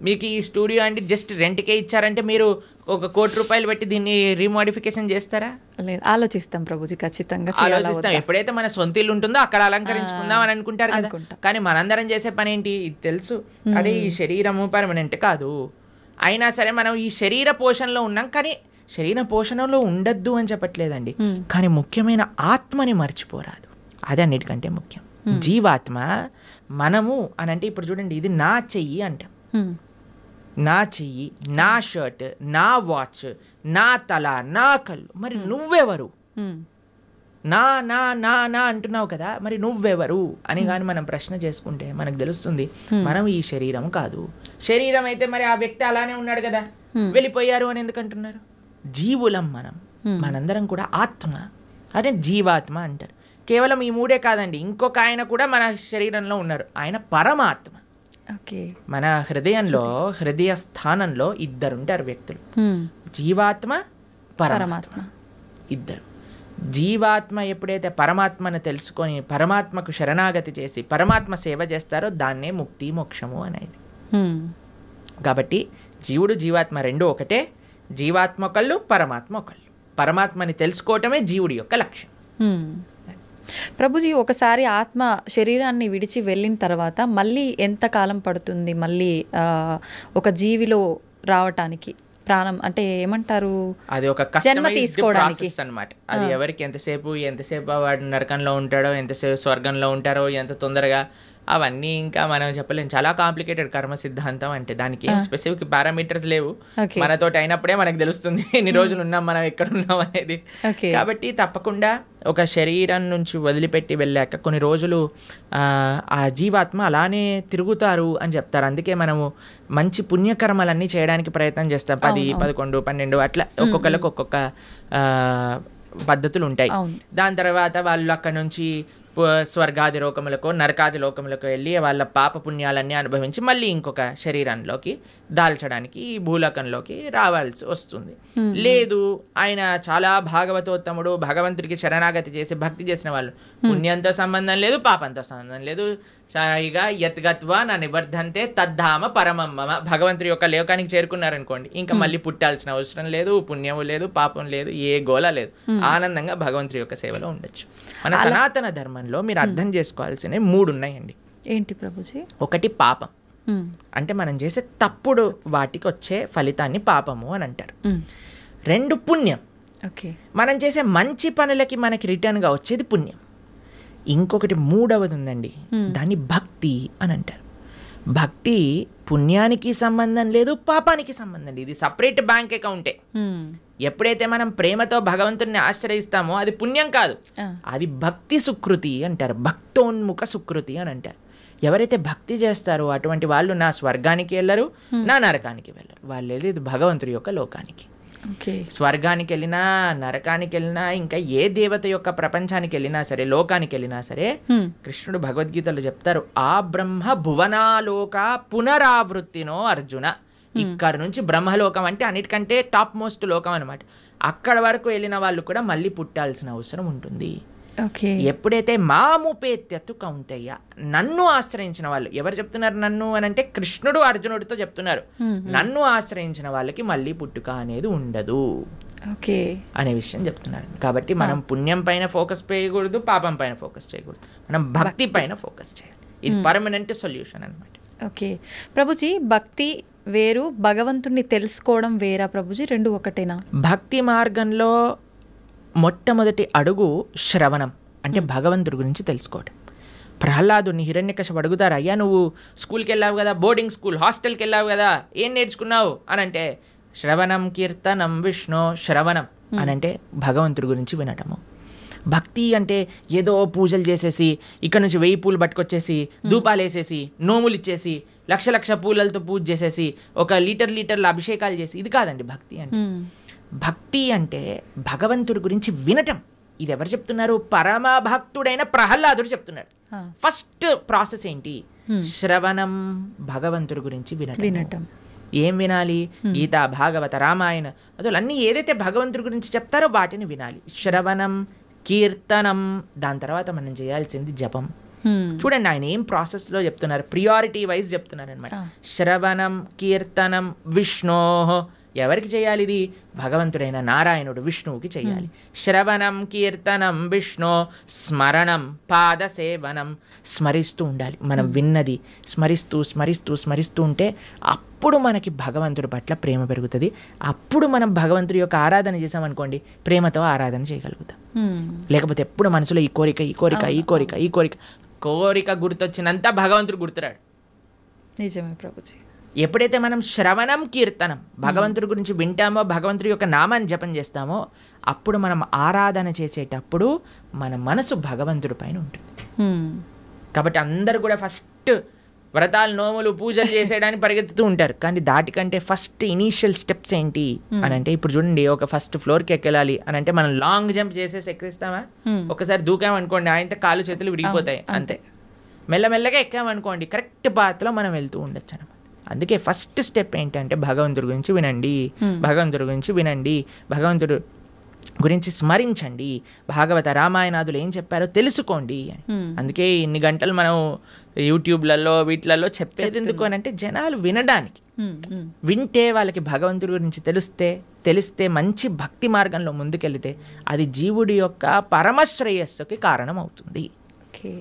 మీకు ఈ స్టూడియో అంటే జస్ట్ రెంట్కే ఇచ్చారంటే మీరు 1 కోటి రూపాయలు పెట్టి దీన్ని రీమోడిఫికేషన్ చేస్తారా? లేదు, ఆలోచిస్తాం ప్రభుజీ, ఖచ్చితంగా ఆలోచిస్తాం. ఎప్పుడైతే మన సొంత ఇల్లు ఉంటుందో అక్కడ అలంకరించుకుందాం అని అనుకుంటారు కదా. కానీ మనందరం చేసే పని ఏంటి? ఇది తెలుసు, అదే ఈ శరీరము పర్మనెంట్ కాదు, అయినా సరే మనం ఈ శరీర పోషణలో ఉన్నాం. కానీ శరీర పోషణలో ఉండద్దు అని చెప్పట్లేదండి, కానీ ముఖ్యమైన ఆత్మని మర్చిపోరాదు, అది అన్నిటికంటే ముఖ్యం. జీవాత్మ మనము అని అంటే ఇప్పుడు చూడండి, ఇది నా చెయ్యి అంటాం, నా చెయ్యి, నా షర్ట్, నా వాచ్, నా తల, నా కళ్ళు. మరి నువ్వెవరు? నా నా నా నా అంటున్నావు కదా, మరి నువ్వెవరు అని కానీ మనం ప్రశ్న చేసుకుంటే మనకు తెలుస్తుంది మనం ఈ శరీరం కాదు. శరీరం అయితే మరి ఆ వ్యక్తి అలానే ఉన్నాడు కదా, వెళ్ళిపోయారు అని ఎందుకు అంటున్నారు? జీవులం మనం, మనందరం కూడా ఆత్మ, అదే జీవాత్మ అంటారు. కేవలం ఈ 3 కాదండి, ఇంకొక ఆయన కూడా మన శరీరంలో ఉన్నారు, ఆయన పరమాత్మ. మన హృదయంలో, హృదయ స్థానంలో 2 ఉంటారు వ్యక్తులు, జీవాత్మ, పరమాత్మ, 2. జీవాత్మ ఎప్పుడైతే పరమాత్మను తెలుసుకొని పరమాత్మకు శరణాగతి చేసి పరమాత్మ సేవ చేస్తారో దాన్నే ముక్తి మోక్షము అనేది. కాబట్టి జీవుడు జీవాత్మ 2 ఒకటే, జీవాత్మ ఒకళ్ళు, పరమాత్మ ఒకళ్ళు. పరమాత్మని తెలుసుకోవటమే జీవుడి యొక్క లక్ష్యం. ప్రభుజీ, ఒకసారి ఆత్మ శరీరాన్ని విడిచి వెళ్ళిన తర్వాత మళ్ళీ ఎంత కాలం పడుతుంది మళ్ళీ ఒక జీవిలో రావటానికి? ప్రాణం అంటే ఏమంటారు, అది ఒక కస్టమైజ్డ్ ప్రాసెస్ అన్నమాట. అది ఎవరికి ఎంతసేపు వాడు నరకంలో ఉంటాడో, ఎంతసేపు స్వర్గంలో ఉంటారో, ఎంత తొందరగా, అవన్నీ ఇంకా మనం చెప్పలేము. చాలా కాంప్లికేటెడ్ కర్మ సిద్ధాంతం అంటే, దానికి ఏం స్పెసిఫిక్ పారామీటర్స్ లేవు. మనతోటి అయినప్పుడే మనకు తెలుస్తుంది ఎన్ని రోజులు ఉన్నాం, మనం ఎక్కడ ఉన్నాం అనేది. కాబట్టి తప్పకుండా ఒక శరీరం నుంచి వదిలిపెట్టి వెళ్ళాక కొన్ని రోజులు ఆ జీవాత్మ అలానే తిరుగుతారు అని చెప్తారు. అందుకే మనము మంచి పుణ్యకర్మలన్నీ చేయడానికి ప్రయత్నం చేస్తాం. 10, 11, 12 అట్లా ఒక్కొక్కరికి ఒక్కొక్క పద్ధతులు ఉంటాయి. దాని తర్వాత వాళ్ళు అక్కడ నుంచి స్వర్గాది లోకములకు, నరకాది లోకములకు వెళ్ళి వాళ్ళ పాప పుణ్యాలన్నీ అనుభవించి మళ్ళీ ఇంకొక శరీరంలోకి దాల్చడానికి ఈ భూలోకంలోకి రావాల్సి వస్తుంది. లేదు, ఆయన చాలా భాగవతోత్తముడు, భగవంతుడికి శరణాగతి చేసి భక్తి చేసిన వాళ్ళు, పుణ్యంతో సంబంధం లేదు, పాపంతో సంబంధం లేదు, సాయిగా యత్గత్వా నా నివర్ధంతే తద్ధామ పరమమ్మ, భగవంతుడి యొక్క లోకానికి చేరుకున్నారనుకోండి, ఇంకా మళ్ళీ పుట్టాల్సిన అవసరం లేదు, పుణ్యము లేదు, పాపం లేదు, ఏ గోల లేదు, ఆనందంగా భగవంతుడి యొక్క సేవలో ఉండొచ్చు. మన సనాతన ధర్మంలో మీరు అర్థం చేసుకోవాల్సినవి 3 ఉన్నాయండి. ఏంటి ప్రభుజీ? ఒకటి పాపం, అంటే మనం చేసే తప్పుడు వాటికి వచ్చే ఫలితాన్ని పాపము అని అంటారు. 2 పుణ్యం, మనం చేసే మంచి పనులకి మనకి రిటర్న్గా వచ్చేది పుణ్యం. ఇంకొకటి 3వది ఉందండి, దాన్ని భక్తి అని అంటారు. భక్తి పుణ్యానికి సంబంధం లేదు, పాపానికి సంబంధం లేదు, ఇది సపరేట్ బ్యాంక్ అకౌంటే. ఎప్పుడైతే మనం ప్రేమతో భగవంతుడిని ఆశ్రయిస్తామో అది పుణ్యం కాదు, అది భక్తి సుకృతి అంటారు, భక్తోన్ముఖ సుకృతి అని అంటారు. ఎవరైతే భక్తి చేస్తారో అటువంటి వాళ్ళు నా స్వర్గానికి వెళ్ళరు, నా నరకానికి వెళ్ళరు, వాళ్ళు వెళ్ళేది భగవంతుడి యొక్క లోకానికి. స్వర్గానికి వెళ్ళినా, నరకానికి వెళ్ళినా, ఇంకా ఏ దేవత యొక్క ప్రపంచానికి వెళ్ళినా సరే, లోకానికి వెళ్ళినా సరే, కృష్ణుడు భగవద్గీతలో చెప్తారు, ఆ బ్రహ్మ భువనాలోక పునరావృత్తినో అర్జున. ఇక్కడ నుంచి బ్రహ్మలోకం అంటే అన్నిటికంటే టాప్ మోస్ట్ లోకం అనమాట. అక్కడ వరకు వెళ్ళిన వాళ్ళు కూడా మళ్ళీ పుట్టాల్సిన అవసరం ఉంటుంది. ఎప్పుడైతే మాముపేత్యత్తు కౌంతయ్య, నన్ను ఆశ్రయించిన వాళ్ళు, ఎవరు చెప్తున్నారు నన్ను అని అంటే కృష్ణుడు అర్జునుడితో చెప్తున్నారు, నన్ను ఆశ్రయించిన వాళ్ళకి మళ్ళీ పుట్టుక అనేది ఉండదు అనే విషయం చెప్తున్నారు. కాబట్టి మనం పుణ్యం పైన ఫోకస్ చేయకూడదు, పాపం పైన ఫోకస్ చేయకూడదు, మనం భక్తి పైన ఫోకస్ చేయాలి. ఇది పర్మనెంట్ సొల్యూషన్ అనమాట. ఓకే ప్రభుజీ, భక్తి వేరు, భగవంతుణ్ణి తెలుసుకోవడం వేరా ప్రభుజీ? 2 ఒకటేనా? భక్తి మార్గంలో మొట్టమొదటి అడుగు శ్రవణం, అంటే భగవంతుడి గురించి తెలుసుకోవడం. ప్రహ్లాదుని హిరణ్యకశిపుడు అడుగుతారు, అయ్యా నువ్వు స్కూల్కి వెళ్ళావు కదా, బోర్డింగ్ స్కూల్, హాస్టల్కి వెళ్ళావు కదా, ఏం నేర్చుకున్నావు అని అంటే, శ్రవణం కీర్తనం విష్ణు, శ్రవణం అని అంటే భగవంతుడి గురించి వినటము. భక్తి అంటే ఏదో పూజలు చేసేసి ఇక్కడ నుంచి 1000 పూలు పట్టుకొచ్చేసి ధూపాలు వేసేసి నోములు ఇచ్చేసి లక్ష పూలలతో పూజ చేసేసి ఒక లీటర్ల అభిషేకాలు చేసి, ఇది కాదండి భక్తి అంటే. భక్తి అంటే భగవంతుడి గురించి వినటం. ఇది ఎవరు చెప్తున్నారు? పరమ భక్తుడైన ప్రహ్లాదుడు చెప్తున్నాడు. ఫస్ట్ ప్రాసెస్ ఏంటి? శ్రవణం, భగవంతుడి గురించి వినటం. ఏం వినాలి? గీత, భాగవత, రామాయణ అసలు అన్నీ ఏదైతే భగవంతుడి గురించి చెప్తారో వాటిని వినాలి. శ్రవణం, కీర్తనం, దాని తర్వాత మనం చేయాల్సింది జపం. చూడండి ఆయన ఏం ప్రాసెస్లో చెప్తున్నారు, ప్రియారిటీ వైజ్ చెప్తున్నారు అనమాట. శ్రవణం, కీర్తనం, విష్ణో ఎవరికి చేయాలి ఇది? భగవంతుడైన నారాయణుడు విష్ణువుకి చేయాలి. శ్రవణం కీర్తనం విష్ణు స్మరణం పాదసేవనం. స్మరిస్తూ ఉండాలి. మనం విన్నది స్మరిస్తూ స్మరిస్తూ స్మరిస్తూ ఉంటే అప్పుడు మనకి భగవంతుడి పట్ల ప్రేమ పెరుగుతుంది. అప్పుడు మనం భగవంతుడి యొక్క ఆరాధన చేసామనుకోండి, ప్రేమతో ఆరాధన చేయగలుగుతాం. లేకపోతే ఎప్పుడు మనసులో ఈ కోరిక ఈ కోరిక ఈ కోరిక ఈ కోరిక కోరిక గుర్తొచ్చినంత భగవంతుడు గుర్తురాడు. నిజమే ప్రభుజీ. ఎప్పుడైతే మనం శ్రవణం కీర్తనం భగవంతుడి గురించి వింటామో, భగవంతుడి యొక్క నామాన్ని జపం చేస్తామో, అప్పుడు మనం ఆరాధన చేసేటప్పుడు మన మనసు భగవంతుడి పైన ఉంటుంది. కాబట్టి అందరూ కూడా ఫస్ట్ వ్రతాలు, నోములు, పూజలు చేసేయడానికి పరిగెత్తుతూ ఉంటారు. కానీ దాటికంటే ఫస్ట్ ఇనీషియల్ స్టెప్స్ ఏంటి అని అంటే, ఇప్పుడు చూడండి, ఒక ఫస్ట్ ఫ్లోర్కి ఎక్కెళ్ళాలి అని అంటే మనం లాంగ్ జంప్ చేసేసి ఎక్కిస్తామా? ఒకసారి దూకామనుకోండి, ఆయనతో కాళ్ళు చేతులు విరిగిపోతాయి, అంతే. మెల్లమెల్లగా ఎక్కామనుకోండి, కరెక్ట్ పాత్లో మనం వెళ్తూ ఉండొచ్చు అనమాట. అందుకే ఫస్ట్ స్టెప్ ఏంటంటే భగవంతుడి గురించి వినండి, భగవంతుడి గురించి వినండి, భగవంతుడు గురించి స్మరించండి, భాగవత రామాయణాదులు ఏం చెప్పారో తెలుసుకోండి. అందుకే ఇన్ని గంటలు మనం యూట్యూబ్లలో వీటిలలో చెప్పేది ఎందుకు అని అంటే జనాలు వినడానికి. వింటే వాళ్ళకి భగవంతుడి గురించి తెలిస్తే మంచి భక్తి మార్గంలో ముందుకెళ్తే అది జీవుడి యొక్క పరమశ్రేయస్సుకి కారణం అవుతుంది. ఓకే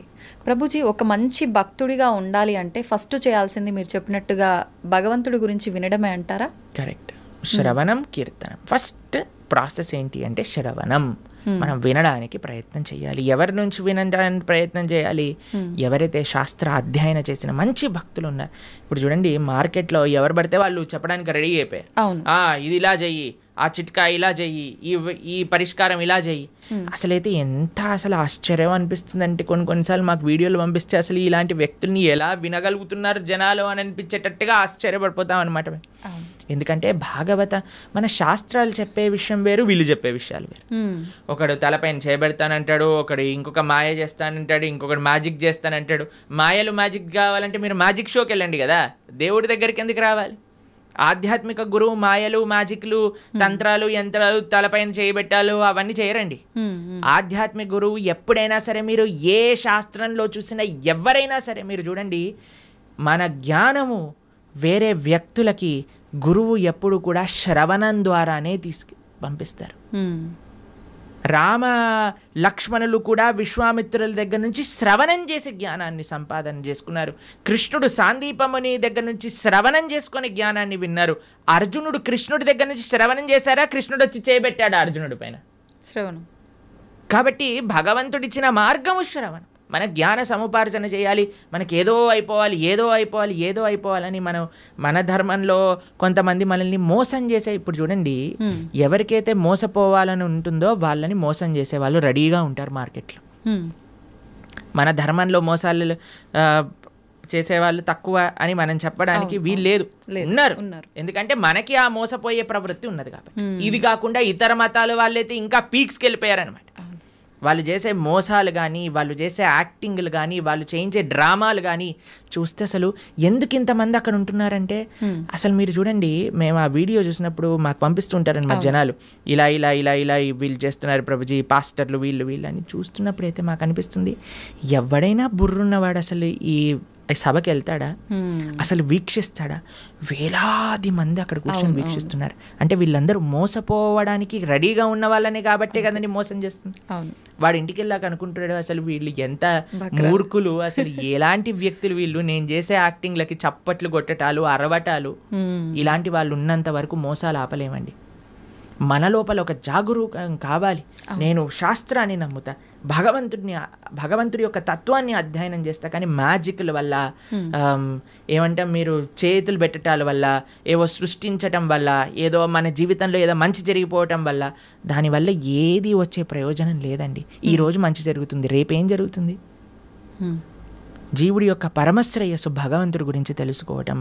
ప్రభుజీ, ఒక మంచి భక్తుడిగా ఉండాలి అంటే ఫస్ట్ చేయాల్సింది మీరు చెప్పినట్టుగా భగవంతుడి గురించి వినడమే అంటారా? కరెక్ట్. శ్రవణం కీర్తనం. ఫస్ట్ ప్రాసెస్ ఏంటి అంటే శ్రవణం. మనం వినడానికి ప్రయత్నం చేయాలి. ఎవరి నుంచి వినడానికి ప్రయత్నం చేయాలి? ఎవరైతే శాస్త్ర అధ్యయనం చేసిన మంచి భక్తులు ఉన్నారు. ఇప్పుడు చూడండి, మార్కెట్లో ఎవరు పడితే వాళ్ళు చెప్పడానికి రెడీ అయిపోయారు. ఇది ఇలా చెయ్యి, ఆ చిట్కా ఇలా చెయ్యి, ఈ పరిష్కారం ఇలా చెయ్యి. అసలైతే ఎంత ఆశ్చర్యం అనిపిస్తుంది అంటే, కొన్నిసార్లు మాకు వీడియోలు పంపిస్తే అసలు ఇలాంటి వ్యక్తుల్ని ఎలా వినగలుగుతున్నారు జనాలు అని అనిపించేటట్టుగా ఆశ్చర్యపడిపోతాం అనమాట. ఎందుకంటే భాగవత మన శాస్త్రాలు చెప్పే విషయం వేరు, వీళ్ళు చెప్పే విషయాలు వేరు. ఒకడు తలపైన చేయబెడతానంటాడు, ఒకడు ఇంకొక మాయ చేస్తానంటాడు, ఇంకొకడు మ్యాజిక్ చేస్తానంటాడు. మాయలు మ్యాజిక్ కావాలంటే మీరు మ్యాజిక్ షోకి వెళ్ళండి కదా, దేవుడి దగ్గరికి ఎందుకు రావాలి? ఆధ్యాత్మిక గురువు మాయలు, మ్యాజిక్లు, తంత్రాలు, యంత్రాలు, తలపైన చేయబెట్టాలు అవన్నీ చేయరండి. ఆధ్యాత్మిక గురువు ఎప్పుడైనా సరే, మీరు ఏ శాస్త్రంలో చూసినా ఎవరైనా సరే మీరు చూడండి, మన జ్ఞానము వేరే వ్యక్తులకి గురువు ఎప్పుడు కూడా శ్రవణం ద్వారానే పంపిస్తారు. రామ లక్ష్మణులు కూడా విశ్వామిత్రుల దగ్గర నుంచి శ్రవణం చేసి జ్ఞానాన్ని సంపాదన చేసుకున్నారు. కృష్ణుడు సాందీపముని దగ్గర నుంచి శ్రవణం చేసుకొని జ్ఞానాన్ని విన్నారు. అర్జునుడు కృష్ణుడి దగ్గర నుంచి శ్రవణం చేశారా? కృష్ణుడు వచ్చి చేయబెట్టాడు అర్జునుడి పైన శ్రవణం. కాబట్టి భగవంతుడిచ్చిన మార్గము శ్రవణం. మన జ్ఞాన సముపార్జన చేయాలి. మనకి ఏదో అయిపోవాలని మన ధర్మంలో కొంతమంది మనల్ని మోసం చేసే, ఇప్పుడు చూడండి, ఎవరికైతే మోసపోవాలని ఉంటుందో వాళ్ళని మోసం చేసే వాళ్ళు రెడీగా ఉంటారు మార్కెట్లో. మన ధర్మంలో మోసాలు చేసేవాళ్ళు తక్కువ అని మనం చెప్పడానికి వీలు లేదు, ఉన్నారు. ఎందుకంటే మనకి ఆ మోసపోయే ప్రవృత్తి ఉన్నది కాబట్టి. ఇది కాకుండా ఇతర మతాల వాళ్ళైతే ఇంకా పీక్స్కి వెళ్ళిపోయారనమాట. వాళ్ళు చేసే మోసాలు కానీ, వాళ్ళు చేసే యాక్టింగ్లు కానీ, వాళ్ళు చేయించే డ్రామాలు కానీ చూస్తే అసలు ఎందుకు ఇంతమంది అక్కడ ఉంటున్నారంటే, అసలు మీరు చూడండి, మేము ఆ వీడియో చూసినప్పుడు మాకు పంపిస్తుంటారనమాట జనాలు, ఇలా ఇలా ఇలా ఇలా వీళ్ళు చేస్తున్నారు ప్రభుజీ, పాస్టర్లు వీళ్ళు అని చూస్తున్నప్పుడు అయితే మాకు అనిపిస్తుంది, ఎవడైనా బుర్రున్నవాడు అసలు ఈ సభకి వెళ్తాడా? అసలు వీక్షిస్తాడా? వేలాది మంది అక్కడ కూర్చొని వీక్షిస్తున్నారు అంటే వీళ్ళందరూ మోసపోవడానికి రెడీగా ఉన్న వాళ్ళనే కాబట్టే కదండి మోసం చేస్తుంది. వాడు ఇంటికి వెళ్ళాక అనుకుంటాడు, అసలు వీళ్ళు ఎంత మూర్ఖులు, అసలు ఎలాంటి వ్యక్తులు వీళ్ళు, నేను చేసే యాక్టింగ్లకి చప్పట్లు కొట్టటాలు, అరవటాలు, ఇలాంటి వాళ్ళు ఉన్నంత వరకు మోసాలు ఆపలేమండి. మన లోపల ఒక జాగరూకం కావాలి. నేను శాస్త్రాన్ని నమ్ముతా, భగవంతుడి యొక్క తత్వాన్ని అధ్యయనం చేస్తా, కానీ మ్యాజిక్ల వల్ల, ఏమంటాం, మీరు చేతులు పెట్టటాల వల్ల, ఏవో సృష్టించటం వల్ల, ఏదో మన జీవితంలో ఏదో మంచి జరిగిపోవటం వల్ల, దానివల్ల ఏది వచ్చే ప్రయోజనం లేదండి. ఈరోజు మంచి జరుగుతుంది, రేపేం జరుగుతుంది? జీవుడి యొక్క పరమశ్రేయస్సు భగవంతుడి గురించి తెలుసుకోవటం.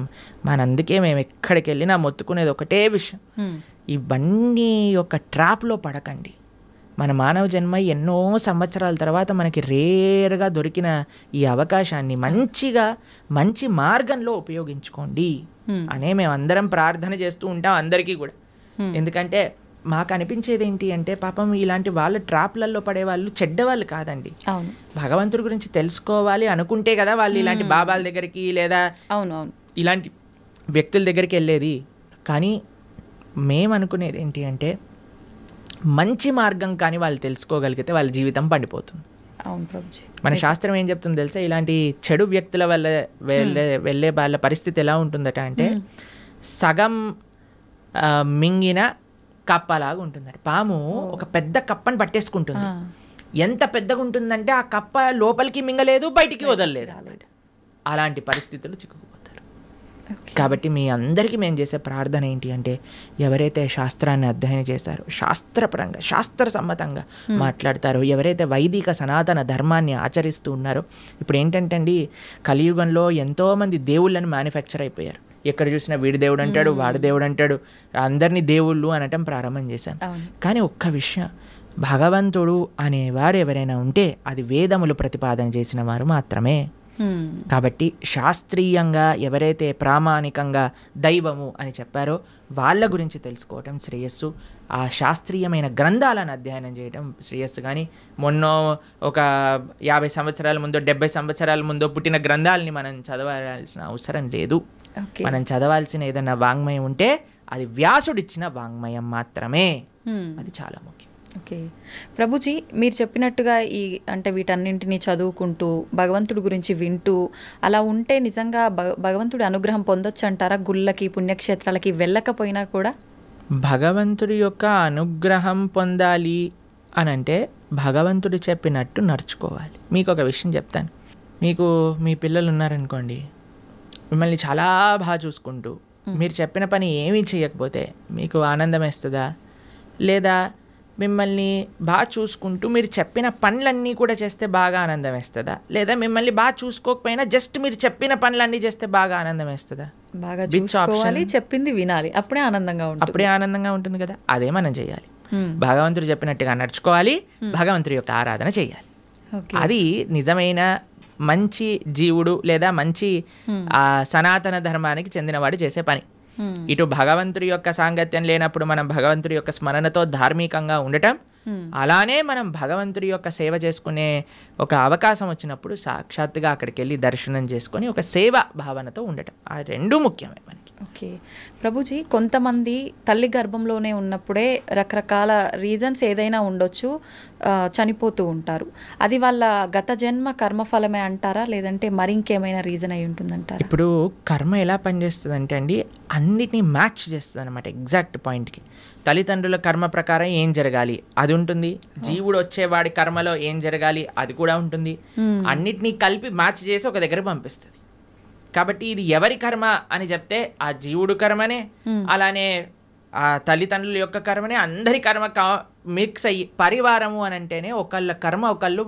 అందుకే మేము ఎక్కడికి వెళ్ళినా మొత్తుకునేది ఒకటే విషయం, ఇవన్నీ యొక్క ట్రాప్లో పడకండి. మన మానవ జన్మ ఎన్నో సంవత్సరాల తర్వాత మనకి రేర్గా దొరికిన ఈ అవకాశాన్ని మంచి మార్గంలో ఉపయోగించుకోండి అనే మేము అందరం ప్రార్థన చేస్తూ ఉంటాం అందరికీ కూడా. ఎందుకంటే మాకు అనిపించేది ఏంటి అంటే, పాపం ఇలాంటి వాళ్ళ ట్రాప్లలో పడే వాళ్ళు చెడ్డవాళ్ళు కాదండి. భగవంతుడి గురించి తెలుసుకోవాలి అనుకుంటే కదా వాళ్ళు ఇలాంటి బాబాల దగ్గరికి లేదా ఇలాంటి వ్యక్తుల దగ్గరికి వెళ్ళేది. కానీ మేము అనుకునేది ఏంటి అంటే మంచి మార్గం కానీ వాళ్ళు తెలుసుకోగలిగితే వాళ్ళ జీవితం పండిపోతుంది. అవును ప్రభుజీ. మన శాస్త్రం ఏం చెప్తుంది తెలుసా, ఇలాంటి చెడు వ్యక్తుల వల్ల వెళ్ళే వాళ్ళ పరిస్థితి ఎలా ఉంటుందట అంటే సగం మింగిన కప్పలాగా ఉంటుందట. పాము ఒక పెద్ద కప్పని పట్టేసుకుంటుంది. ఎంత పెద్దగా ఉంటుందంటే ఆ కప్ప లోపలికి మింగలేదు, బయటికి వదలలేదు. అలాంటి పరిస్థితులు చిక్కుకుపోతారు. కాబట్టి మీ అందరికీ మేము చేసే ప్రార్థన ఏంటి అంటే ఎవరైతే శాస్త్రాన్ని అధ్యయనం చేశారో, శాస్త్రపరంగా శాస్త్ర సమ్మతంగా మాట్లాడతారో, ఎవరైతే వైదిక సనాతన ధర్మాన్ని ఆచరిస్తూ ఉన్నారో, ఇప్పుడు ఏంటంటే అండి కలియుగంలో ఎంతోమంది దేవుళ్ళని మ్యానుఫ్యాక్చర్ అయిపోయారు. ఎక్కడ చూసినా వీడి దేవుడు అంటాడు, వాడి దేవుడు అంటాడు, అందరినీ దేవుళ్ళు అనటం ప్రారంభం చేశాం. కానీ ఒక్క విషయం, భగవంతుడు అనేవారు ఎవరైనా ఉంటే అది వేదములు ప్రతిపాదన చేసిన వారు మాత్రమే. కాబట్టి శాస్త్రీయంగా ఎవరైతే ప్రామాణికంగా దైవము అని చెప్పారో వాళ్ళ గురించి తెలుసుకోవటం శ్రేయస్సు. ఆ శాస్త్రీయమైన గ్రంథాలను అధ్యయనం చేయడం శ్రేయస్సు. కానీ మొన్న ఒక 50 సంవత్సరాల ముందో 70 సంవత్సరాల ముందో పుట్టిన గ్రంథాలని మనం చదవాల్సిన అవసరం లేదు. మనం చదవాల్సిన ఏదైనా వాంగ్మయం ఉంటే అది వ్యాసుడిచ్చిన వాంగ్మయం మాత్రమే. అది చాలా ముఖ్యం. ఓకే ప్రభుజీ, మీరు చెప్పినట్టుగా అంటే వీటన్నింటినీ చదువుకుంటూ భగవంతుడి గురించి వింటూ అలా ఉంటే నిజంగా భగవంతుడి అనుగ్రహం పొందొచ్చు అంటారా? గుళ్ళకి పుణ్యక్షేత్రాలకి వెళ్ళకపోయినా కూడా భగవంతుడి యొక్క అనుగ్రహం పొందాలి అని అంటే భగవంతుడు చెప్పినట్టు నడుచుకోవాలి. మీకు ఒక విషయం చెప్తాను. మీకు మీ పిల్లలు ఉన్నారనుకోండి, మిమ్మల్ని చాలా బాగా చూసుకుంటూ మీరు చెప్పిన పని ఏమీ చేయకపోతే మీకు ఆనందం వేస్తుందా? లేదా మిమ్మల్ని బాగా చూసుకుంటూ మీరు చెప్పిన పనులన్నీ కూడా చేస్తే బాగా ఆనందం వేస్తుందా? లేదా మిమ్మల్ని బాగా చూసుకోకపోయినా జస్ట్ మీరు చెప్పిన పనులన్నీ చేస్తే బాగా ఆనందం వేస్తుందా? బాగా చూసుకోవాలి, చెప్పింది వినాలి, అప్పుడే ఆనందంగా ఉంటుంది కదా. అదే మనం చేయాలి. భగవంతుడు చెప్పినట్టుగా నడుచుకోవాలి, భగవంతుడి యొక్క ఆరాధన చేయాలి. అది నిజమైన మంచి జీవుడు లేదా మంచి సనాతన ధర్మానికి చెందినవాడు చేసే పని. ఇటు భగవంతుడి యొక్క సాంగత్యం లేనప్పుడు మనం భగవంతుడి యొక్క స్మరణతో ధార్మికంగా ఉండటం, అలానే మనం భగవంతుడి యొక్క సేవ చేసుకునే ఒక అవకాశం వచ్చినప్పుడు సాక్షాత్తుగా అక్కడికి వెళ్ళి దర్శనం చేసుకొని ఒక సేవ భావనతో ఉండటం, ఆ రెండు ముఖ్యమే మనకి. ఓకే ప్రభుజీ, కొంతమంది తల్లి గర్భంలోనే ఉన్నప్పుడే రకరకాల రీజన్స్ ఏదైనా ఉండొచ్చు, చనిపోతూ ఉంటారు. అది వాళ్ళ గత జన్మ కర్మఫలమే అంటారా, లేదంటే మరింకేమైనా రీజన్ అయి ఉంటుందంటారా? ఇప్పుడు కర్మ ఎలా పనిచేస్తుంది అంటే అండి, అన్నిటినీ మ్యాచ్ చేస్తుంది అనమాట ఎగ్జాక్ట్ పాయింట్కి. తల్లిదండ్రుల కర్మ ప్రకారం ఏం జరగాలి అది ఉంటుంది, జీవుడు వచ్చేవాడి కర్మలో ఏం జరగాలి అది కూడా ఉంటుంది. అన్నిటినీ కలిపి మ్యాచ్ చేసి ఒక దగ్గర పంపిస్తుంది. కాబట్టి ఇది ఎవరి కర్మ అని చెప్తే ఆ జీవుడు కర్మనే, అలానే ఆ తల్లిదండ్రుల యొక్క కర్మనే, అందరి కర్మ మిక్స్ అయ్యి పరివారము అని అంటేనే ఒకళ్ళ కర్మ ఒకళ్ళు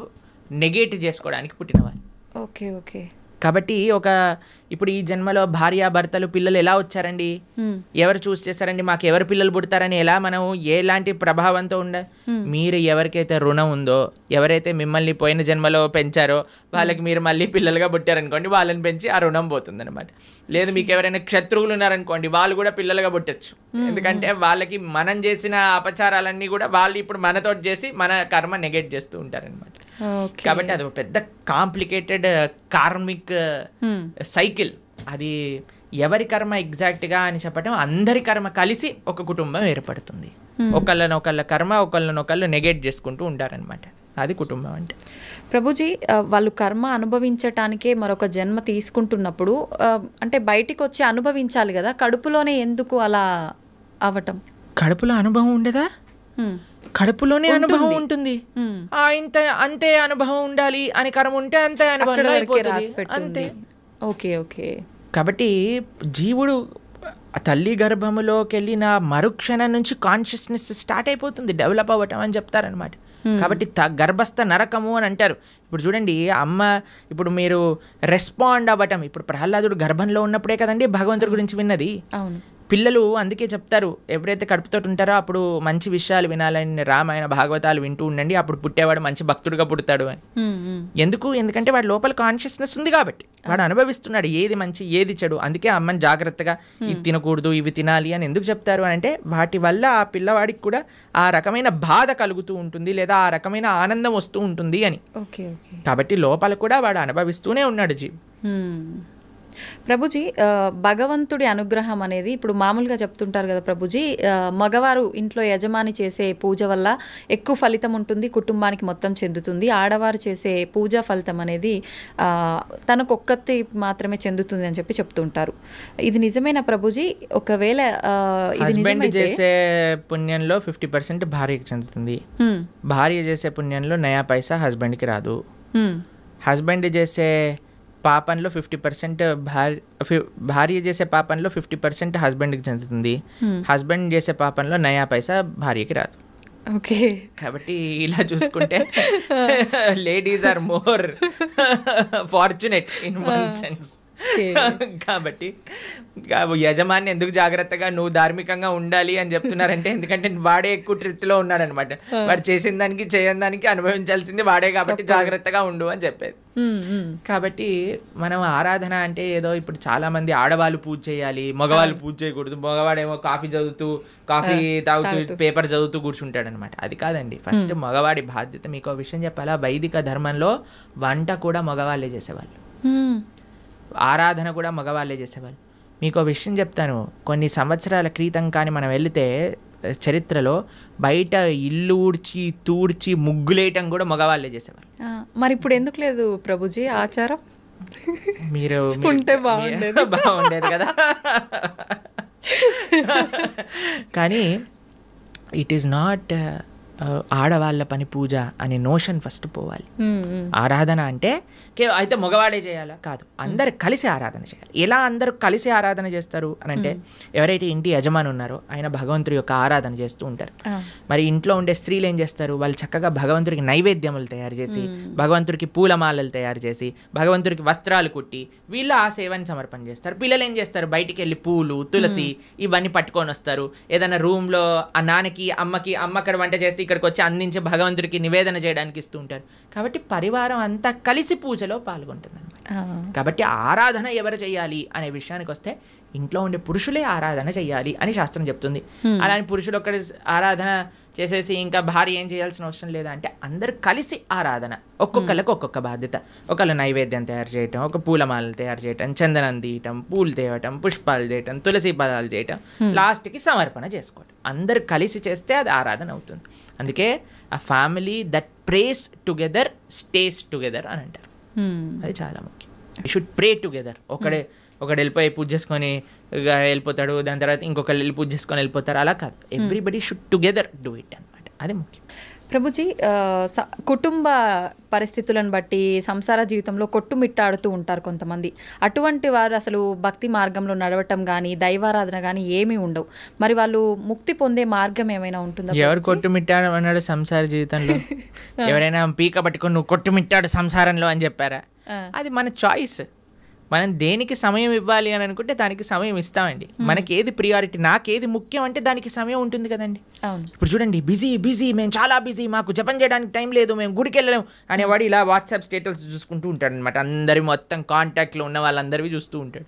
నెగేట్ చేసుకోవడానికి పుట్టినవారు. Okay okay. కాబట్టి ఇప్పుడు ఈ జన్మలో భార్యాభర్తలు పిల్లలు ఎలా వచ్చారండి, ఎవరు చూస్ చేశారండి, మాకు ఎవరు పిల్లలు పుడతారని ఎలా మనం ఎలాంటి ప్రభావంతో మీరు ఎవరికైతే రుణం ఉందో, ఎవరైతే మిమ్మల్ని పోయిన జన్మలో పెంచారో వాళ్ళకి మీరు మళ్ళీ పిల్లలుగా పుట్టారనుకోండి, వాళ్ళని పెంచి ఆ రుణం పోతుంది అనమాట. లేదు మీకు ఎవరైనా శత్రువులు ఉన్నారనుకోండి, వాళ్ళు కూడా పిల్లలుగా పుట్టచ్చు. ఎందుకంటే వాళ్ళకి మనం చేసిన అపచారాలన్నీ కూడా వాళ్ళు ఇప్పుడు మనతో చేసి మన కర్మ నెగెట్ చేస్తూ ఉంటారనమాట. కాబట్టి అది ఒక పెద్ద కాంప్లికేటెడ్ కార్మిక్ సైకిల్. అది ఎవరి కర్మ ఎగ్జాక్ట్గా అని చెప్పటం, అందరి కర్మ కలిసి ఒక కుటుంబం ఏర్పడుతుంది. ఒకళ్ళ కర్మ ఒకళ్ళనొకళ్ళు నెగెట్ చేసుకుంటూ ఉంటారనమాట. అది కుటుంబం అంటే. ప్రభుజీ, వాళ్ళు కర్మ అనుభవించటానికే మరొక జన్మ తీసుకుంటున్నప్పుడు అంటే బయటికి వచ్చి అనుభవించాలి కదా, కడుపులోనే ఎందుకు అలా అవటం? కడుపులో అనుభవం ఉండదా? కడుపులోనే అనుభవం ఉంటుంది. అంతే అనుభవం ఉండాలి అని కర్మ ఉంటే అంతే అనుభవం అంతే. Okay okay. కాబట్టి జీవుడు తల్లి గర్భములోకి వెళ్ళిన మరుక్షణం నుంచి కాన్షియస్నెస్ స్టార్ట్ అయిపోతుంది, డెవలప్ అవ్వటం అని చెప్తారనమాట. కాబట్టి గర్భస్థ నరకము అని అంటారు. ఇప్పుడు చూడండి, అమ్మ ఇప్పుడు మీరు రెస్పాండ్ అవ్వటం, ఇప్పుడు ప్రహ్లాదుడు గర్భంలో ఉన్నప్పుడే కదండి భగవంతుడి గురించి విన్నది. అవును. పిల్లలు అందుకే చెప్తారు, ఎవరైతే కడుపుతో ఉంటారో అప్పుడు మంచి విషయాలు వినాలని, రామాయణ భాగవతాలు వింటూ ఉండండి, అప్పుడు పుట్టేవాడు మంచి భక్తుడుగా పుడతాడు అని. ఎందుకంటే వాడి లోపల కాన్షియస్నెస్ ఉంది కాబట్టి, వాడు అనుభవిస్తున్నాడు ఏది మంచి ఏది చెడు. అందుకే అమ్మని జాగ్రత్తగా ఇది తినకూడదు ఇవి తినాలి అని ఎందుకు చెప్తారు అని అంటే, వాటి వల్ల ఆ పిల్లవాడికి కూడా ఆ రకమైన బాధ కలుగుతూ ఉంటుంది, లేదా ఆ రకమైన ఆనందం వస్తూ ఉంటుంది అని. కాబట్టి లోపల కూడా వాడు అనుభవిస్తూనే ఉన్నాడు జీవి. ప్రభుజీ భగవంతుడి అనుగ్రహం అనేది ఇప్పుడు మామూలుగా చెప్తుంటారు కదా ప్రభుజీ, మగవారు ఇంట్లో యజమాని చేసే పూజ వల్ల ఎక్కువ ఫలితం ఉంటుంది, కుటుంబానికి మొత్తం చెందుతుంది. ఆడవారు చేసే పూజా ఫలితం అనేది తనకొక్కతి మాత్రమే చెందుతుంది అని చెప్పి చెప్తుంటారు. ఇది నిజమేనా ప్రభుజీ? ఒకవేళ ఇది హస్బెండ్ చేసే పుణ్యంలో 50% భార్యకి చెందుతుంది. భార్య చేసే పుణ్యంలో నయా పైసా హస్బెండ్కి రాదు. హస్బెండ్ చేసే పాపంలో 50% భార్య చేసే పాపంలో 50% హస్బెండ్కి చెందుతుంది. హస్బెండ్ చేసే పాపంలో నయా పైసా భార్యకి రాదు. ఓకే. కాబట్టి ఇలా చూసుకుంటే ladies are more fortunate in one sense. కాబట్టి యజమాని ఎందుకు జాగ్రత్తగా నువ్వు ధార్మికంగా ఉండాలి అని చెప్తున్నారంటే, ఎందుకంటే వాడే ఎక్కువ ట్రిత్లో ఉన్నాడనమాట. వాడు చేసిన దానికి చేయని దానికి అనుభవించాల్సింది వాడే, కాబట్టి జాగ్రత్తగా ఉండు అని చెప్పేది. కాబట్టి మనం ఆరాధన అంటే ఏదో ఇప్పుడు చాలా మంది ఆడవాళ్ళు పూజ చేయాలి, మగవాళ్ళు పూజ చేయకూడదు, మగవాడేమో కాఫీ తాగుతూ పేపర్ చదువుతూ కూర్చుంటాడు అనమాట. అది కాదండి. ఫస్ట్ మగవాడి బాధ్యత. మీకు విషయం చెప్పాలా, వైదిక ధర్మంలో వంట కూడా మగవాళ్ళే చేసేవాళ్ళు, ఆరాధన కూడా మగవాళ్ళే చేసేవాళ్ళు. మీకు విషయం చెప్తాను, కొన్ని సంవత్సరాల క్రితం కానీ మనం వెళితే చరిత్రలో బయట ఇల్లు ఊడ్చి తూడ్చి ముగ్గులేయటం కూడా మగవాళ్ళే చేసేవాళ్ళు. మరి ఇప్పుడు ఎందుకు లేదు ప్రభుజీ ఆచారం? మీరు ఉంటే బాగుండేది కదా. కానీ ఇట్ ఈస్ నాట్ ఆడవాళ్ళ పని పూజ అనే నోషన్ ఫస్ట్ పోవాలి. ఆరాధన అంటే అయితే మగవాడే చేయాలా? కాదు, అందరు కలిసి ఆరాధన చేయాలి. ఎలా అందరూ కలిసి ఆరాధన చేస్తారు అని అంటే, ఎవరైతే ఇంటి యజమాని ఉన్నారో ఆయన భగవంతుడి యొక్క ఆరాధన చేస్తూ ఉంటారు. మరి ఇంట్లో ఉండే స్త్రీలు ఏం చేస్తారు? వాళ్ళు చక్కగా భగవంతుడికి నైవేద్యములు తయారు చేసి, భగవంతుడికి పూలమాలలు తయారు చేసి, భగవంతుడికి వస్త్రాలు కుట్టి వీళ్ళు ఆ సేవని సమర్పణ చేస్తారు. పిల్లలు ఏం చేస్తారు? బయటికి వెళ్ళి పూలు, తులసి ఇవన్నీ పట్టుకొని వస్తారు. ఏదైనా రూమ్లో ఆ నాన్నకి అమ్మకి, అమ్మ అక్కడ వంట చేసి ఇక్కడికి వచ్చి అందించి భగవంతుడికి నివేదన చేయడానికి ఇస్తూ ఉంటారు. కాబట్టి పరివారం అంతా కలిసి పూజలో పాల్గొంటుంది అనమాట. కాబట్టి ఆరాధన ఎవరు చేయాలి అనే విషయానికి వస్తే, ఇంట్లో ఉండే పురుషులే ఆరాధన చేయాలి అని శాస్త్రం చెప్తుంది. అలానే పురుషుడు ఒక్కడి ఆరాధన చేసేసి ఇంకా భార్య ఏం చేయాల్సిన అవసరం లేదా అంటే, అందరు కలిసి ఆరాధన. ఒక్కొక్కరికి ఒక్కొక్క బాధ్యత. ఒకళ్ళు నైవేద్యం తయారు చేయటం, ఒక పూలమాలలు తయారు చేయటం, చందనం తీయటం, పూలు తేవటం, పుష్పాలు చేయటం, తులసి పదాలు చేయటం, లాస్ట్కి సమర్పణ చేసుకోవటం. అందరు కలిసి చేస్తే అది ఆరాధన అవుతుంది. అందుకే ఆ family that praise together stays together అని అంటారు. అది చాలా ముఖ్యం. You should pray together. ఒకడు వెళ్ళిపోయి పూజ చేసుకొని వెళ్ళిపోతాడు, దాని తర్వాత ఇంకొకరు వెళ్ళి పూజ చేసుకొని వెళ్ళిపోతారు, అలా కాదు. Everybody should together do it అనమాట. అది ముఖ్యం. ప్రభుజీ, కుటుంబ పరిస్థితులను బట్టి సంసార జీవితంలో కొట్టుమిట్టాడుతూ ఉంటారు కొంతమంది. అటువంటి వారు అసలు భక్తి మార్గంలో నడవటం కానీ దైవారాధన కానీ ఏమీ ఉండవు. మరి వాళ్ళు ముక్తి పొందే మార్గం ఏమైనా ఉంటుందా? ఎవరు కొట్టుమిట్టాడు అన్నాడు సంసార జీవితంలో? ఎవరైనా పీక పట్టుకొని నువ్వు కొట్టుమిట్టాడు సంసారంలో అని చెప్పారా? అది మన చాయిస్. మనం దేనికి సమయం ఇవ్వాలి అని అనుకుంటే దానికి సమయం ఇస్తామండి. మనకి ఏది ప్రియారిటీ, నాకేది ముఖ్యం అంటే దానికి సమయం ఉంటుంది కదండి. ఇప్పుడు చూడండి, బిజీ, మేము చాలా బిజీ, మాకు జపం చేయడానికి టైం లేదు, మేము గుడికి వెళ్ళలేము అనేవాడు ఇలా వాట్సాప్ స్టేటస్ చూసుకుంటూ ఉంటాడు అనమాట. అందరి మొత్తం కాంటాక్ట్లో ఉన్న వాళ్ళందరివి చూస్తూ ఉంటాడు.